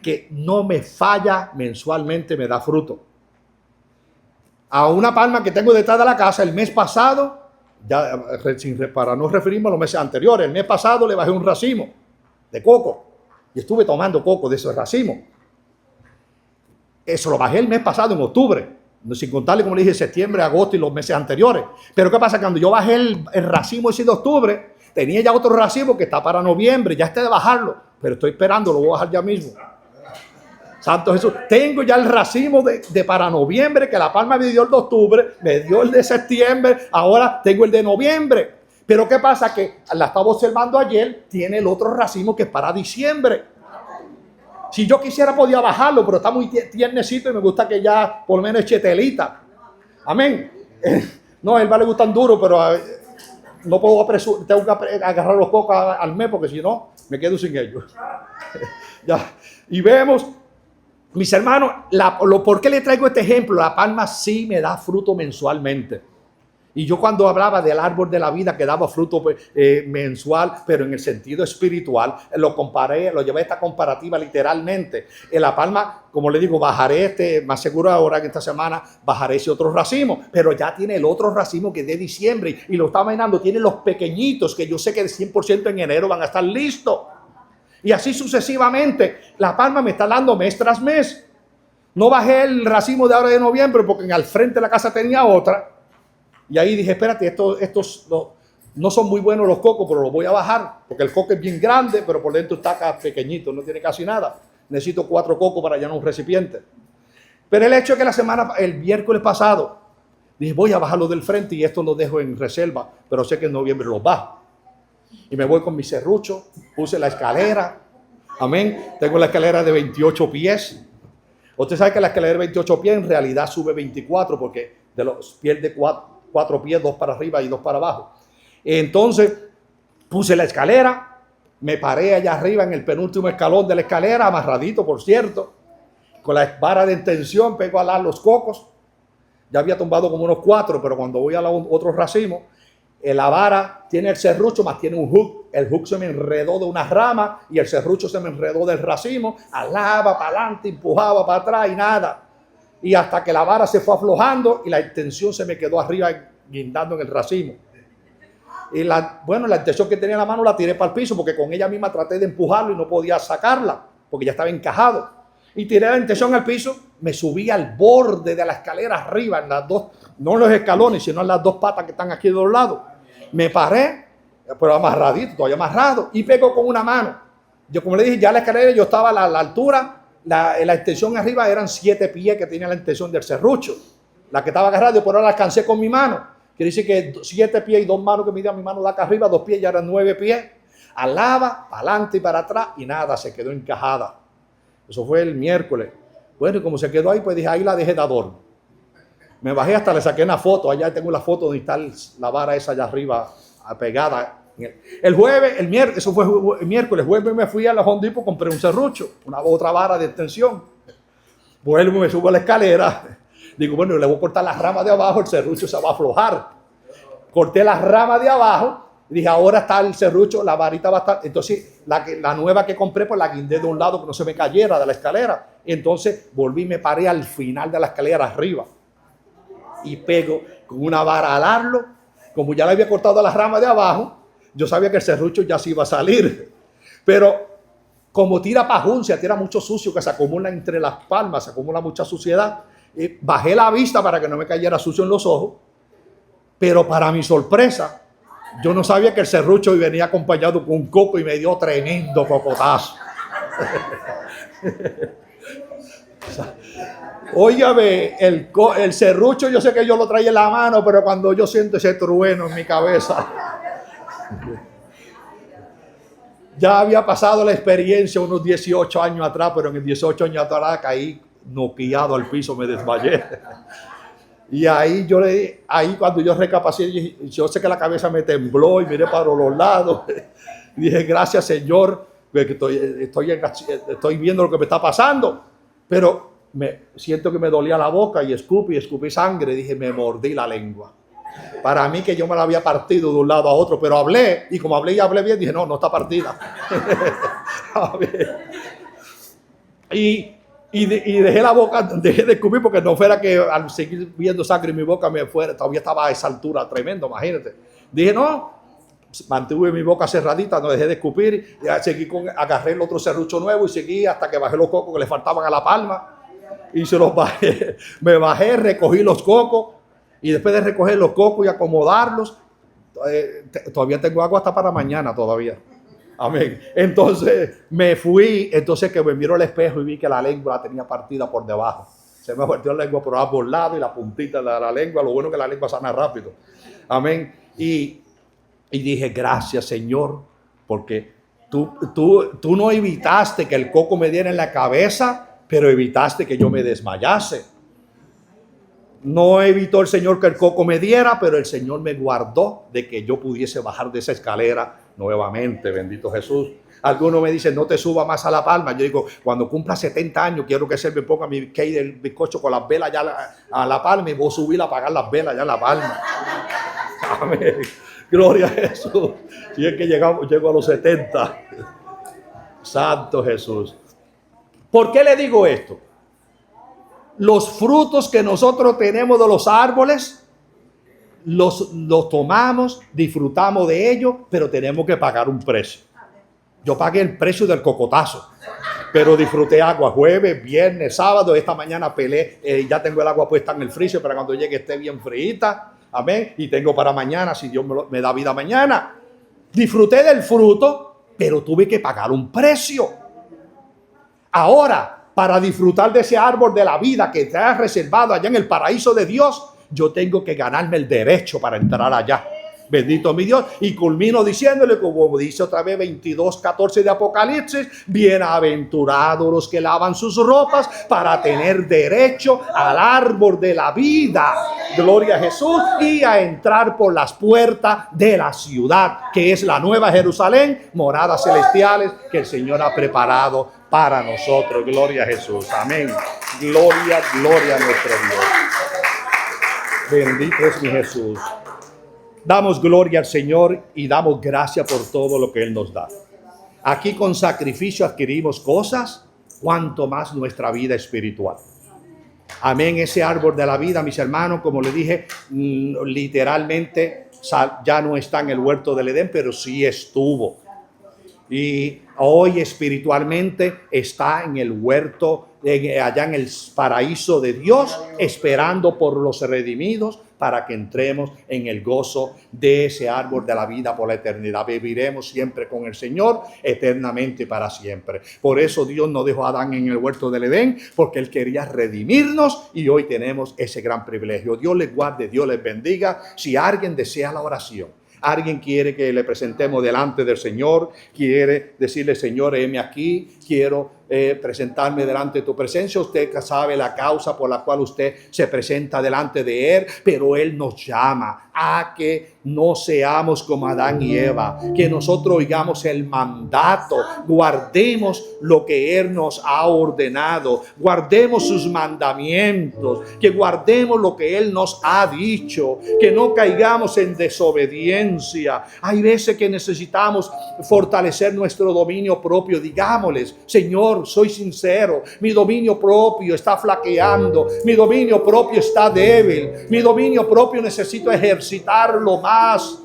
Speaker 1: que no me falla mensualmente, me da fruto. A una palma que tengo detrás de la casa el mes pasado, ya para no referirme a los meses anteriores, el mes pasado le bajé un racimo de coco y estuve tomando coco de ese racimo. Eso lo bajé el mes pasado en octubre, sin contarle, como le dije, septiembre, agosto y los meses anteriores. Pero ¿qué pasa? Cuando yo bajé el racimo ese de octubre, tenía ya otro racimo que está para noviembre, ya está de bajarlo, pero estoy esperando, lo voy a bajar ya mismo. Santo Jesús, tengo ya el racimo de para noviembre, que la palma me dio el de octubre, me dio el de septiembre, ahora tengo el de noviembre. Pero ¿qué pasa? Que la estaba observando ayer, tiene el otro racimo que es para diciembre. Si yo quisiera podía bajarlo, pero está muy tiernecito y me gusta que ya por lo menos eche telita. Amén. No, a él le gustan duros, pero no puedo tengo que agarrar los cocos al mes porque si no me quedo sin ellos. Ya. Y vemos, mis hermanos, ¿por qué le traigo este ejemplo? La palma sí me da fruto mensualmente. Y yo cuando hablaba del árbol de la vida que daba fruto mensual, pero en el sentido espiritual, lo llevé a esta comparativa literalmente. En la palma, como le digo, bajaré más seguro ahora que esta semana, bajaré ese otro racimo. Pero ya tiene el otro racimo que es de diciembre y lo está imaginando, tiene los pequeñitos que yo sé que de 100% en enero van a estar listos. Y así sucesivamente, la palma me está dando mes tras mes. No bajé el racimo de ahora de noviembre porque al frente de la casa tenía otra. Y ahí dije, espérate, estos no son muy buenos los cocos, pero los voy a bajar. Porque el coco es bien grande, pero por dentro está pequeñito, no tiene casi nada. Necesito 4 cocos para llenar un recipiente. Pero el hecho es que el miércoles pasado, dije, voy a bajarlo del frente y esto lo dejo en reserva, pero sé que en noviembre los bajo. Y me voy con mi serrucho, puse la escalera, amén, tengo la escalera de 28 pies. Usted sabe que la escalera de 28 pies en realidad sube 24 porque de los pies de 4 pies, 2 para arriba y 2 para abajo. Entonces puse la escalera, me paré allá arriba en el penúltimo escalón de la escalera, amarradito por cierto, con la vara de tensión, pego a alar los cocos. Ya había tumbado como unos 4, pero cuando voy a otro racimo, la vara tiene el serrucho, más tiene un hook. El hook se me enredó de una rama y el serrucho se me enredó del racimo. Alaba para adelante, empujaba para atrás y nada. Y hasta que la vara se fue aflojando y la extensión se me quedó arriba guindando en el racimo. Y la extensión que tenía en la mano la tiré para el piso porque con ella misma traté de empujarlo y no podía sacarla porque ya estaba encajado. Y tiré la extensión al piso, me subí al borde de la escalera arriba, en las dos, no en los escalones, sino en las 2 patas que están aquí de los lados. Me paré, pero amarradito, todavía amarrado, y pego con una mano. Yo, como le dije, ya la escalera, yo estaba a la altura, la extensión arriba eran 7 pies que tenía la extensión del serrucho. La que estaba agarrada, yo por ahora la alcancé con mi mano. Quiere decir que 7 pies y 2 manos que midían mi mano de acá arriba, 2 pies ya eran 9 pies. Alaba, para adelante y para atrás, y nada, se quedó encajada. Eso fue el miércoles. Bueno, y como se quedó ahí, pues dije, ahí la dejé de adorno. Me bajé hasta le saqué una foto. Allá tengo la foto donde está la vara esa allá arriba pegada. El jueves, eso fue el miércoles. El jueves me fui a la Home Depot, compré un serrucho, otra vara de extensión. Vuelvo, me subo a la escalera. Digo, bueno, le voy a cortar las ramas de abajo, el serrucho se va a aflojar. Corté las ramas de abajo. Dije, ahora está el serrucho, la varita va a estar. Entonces, la nueva que compré, pues la guindé de un lado que no se me cayera de la escalera. Entonces, volví y me paré al final de la escalera arriba. Y pego con una vara a alarlo. Como ya le había cortado las ramas de abajo, yo sabía que el serrucho ya se iba a salir. Pero como tira pajuncia, tira mucho sucio que se acumula entre las palmas, se acumula mucha suciedad. Bajé la vista para que no me cayera sucio en los ojos, pero para mi sorpresa, yo no sabía que el serrucho venía acompañado con un coco y me dio tremendo cocotazo. Óigame, el serrucho yo sé que yo lo traía en la mano, pero cuando yo siento ese trueno en mi cabeza, ya había pasado la experiencia unos 18 años atrás, pero en el 18 años atrás caí noqueado al piso, me desmayé. Y ahí cuando yo recapacité, yo sé que la cabeza me tembló y miré para los lados. Y dije, gracias Señor, que estoy viendo lo que me está pasando. Pero siento que me dolía la boca y escupí sangre. Dije, me mordí la lengua. Para mí que yo me la había partido de un lado a otro, pero hablé, y como hablé y hablé bien, dije, no está partida. Y dejé la boca, dejé de escupir porque no fuera que al seguir viendo sangre en mi boca me fuera, todavía estaba a esa altura, tremendo, imagínate. Dije, no, mantuve mi boca cerradita, no dejé de escupir, y agarré el otro serrucho nuevo y seguí hasta que bajé los cocos que le faltaban a la palma y se los bajé. Me bajé, recogí los cocos y después de recoger los cocos y acomodarlos, todavía tengo agua hasta para mañana todavía. Amén. Entonces me fui, entonces que me miro al espejo y vi que la lengua la tenía partida por debajo. Se me partió la lengua por ambos lados y la puntita de la lengua. Lo bueno es que la lengua sana rápido. Amén. Y dije, gracias Señor, porque tú no evitaste que el coco me diera en la cabeza, pero evitaste que yo me desmayase. No evitó el Señor que el coco me diera, pero el Señor me guardó de que yo pudiese bajar de esa escalera nuevamente, bendito Jesús. Algunos me dicen, no te suba más a la palma. Yo digo, cuando cumpla 70 años, quiero que se me ponga mi cake del bizcocho con las velas ya a la palma y voy a subir a apagar las velas ya a la palma. Amén. Gloria a Jesús. Si es que llego a los 70. Santo Jesús. ¿Por qué le digo esto? Los frutos que nosotros tenemos de los árboles, los tomamos, disfrutamos de ellos, pero tenemos que pagar un precio. Yo pagué el precio del cocotazo, pero disfruté agua jueves, viernes, sábado. Esta mañana pelé, ya tengo el agua puesta en el freezer para cuando llegue esté bien fríita. Amén. Y tengo para mañana, si Dios me da vida mañana. Disfruté del fruto, pero tuve que pagar un precio. Ahora, para disfrutar de ese árbol de la vida que te has reservado allá en el paraíso de Dios, yo tengo que ganarme el derecho para entrar allá. Bendito mi Dios. Y culmino diciéndole, como dice otra vez 22:14 de Apocalipsis, bienaventurados los que lavan sus ropas para tener derecho al árbol de la vida. Gloria a Jesús. Y a entrar por las puertas de la ciudad, que es la nueva Jerusalén, moradas celestiales que el Señor ha preparado para nosotros. Gloria a Jesús. Amén. Gloria a nuestro Dios. Bendito es mi Jesús. Damos gloria al Señor y damos gracias por todo lo que Él nos da. Aquí con sacrificio adquirimos cosas, cuanto más nuestra vida espiritual. Amén. Ese árbol de la vida, mis hermanos, como le dije, literalmente ya no está en el huerto del Edén, pero sí estuvo. Y hoy espiritualmente está en el huerto, allá en el paraíso de Dios, esperando por los redimidos para que entremos en el gozo de ese árbol de la vida por la eternidad. Viviremos siempre con el Señor eternamente y para siempre. Por eso Dios no dejó a Adán en el huerto del Edén, porque Él quería redimirnos y hoy tenemos ese gran privilegio. Dios les guarde, Dios les bendiga. Si alguien desea la oración, alguien quiere que le presentemos delante del Señor, quiere decirle, Señor, heme aquí, quiero presentarme delante de tu presencia. Usted sabe la causa por la cual usted se presenta delante de Él, pero Él nos llama a que no seamos como Adán y Eva, que nosotros oigamos el mandato, guardemos lo que Él nos ha ordenado, guardemos sus mandamientos, que guardemos lo que Él nos ha dicho, que no caigamos en desobediencia. Hay veces que necesitamos fortalecer nuestro dominio propio. Digámosles, Señor, soy sincero, mi dominio propio está flaqueando, mi dominio propio está débil, mi dominio propio necesito ejercitarlo más.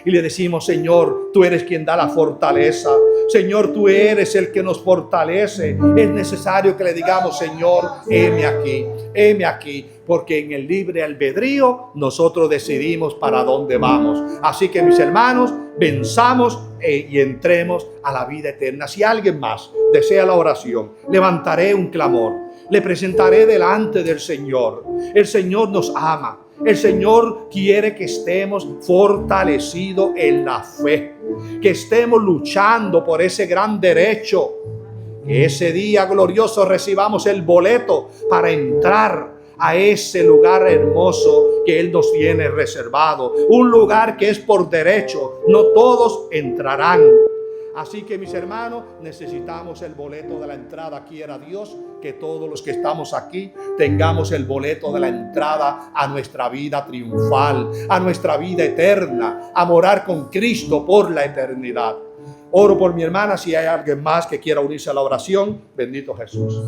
Speaker 1: y le decimos: Señor, tú eres quien da la fortaleza. Señor, tú eres el que nos fortalece. Es necesario que le digamos: Señor, heme aquí, porque en el libre albedrío nosotros decidimos para dónde vamos. Así que, mis hermanos, venzamos y entremos a la vida eterna. Si alguien más desea la oración, levantaré un clamor, le presentaré delante del Señor. El Señor nos ama. El Señor quiere que estemos fortalecidos en la fe, que estemos luchando por ese gran derecho, que ese día glorioso recibamos el boleto para entrar a ese lugar hermoso que Él nos tiene reservado, un lugar que es por derecho, no todos entrarán. Así que, mis hermanos, necesitamos el boleto de la entrada. Quiera Dios que todos los que estamos aquí tengamos el boleto de la entrada a nuestra vida triunfal, a nuestra vida eterna, a morar con Cristo por la eternidad. Oro por mi hermana. Si hay alguien más que quiera unirse a la oración, bendito Jesús.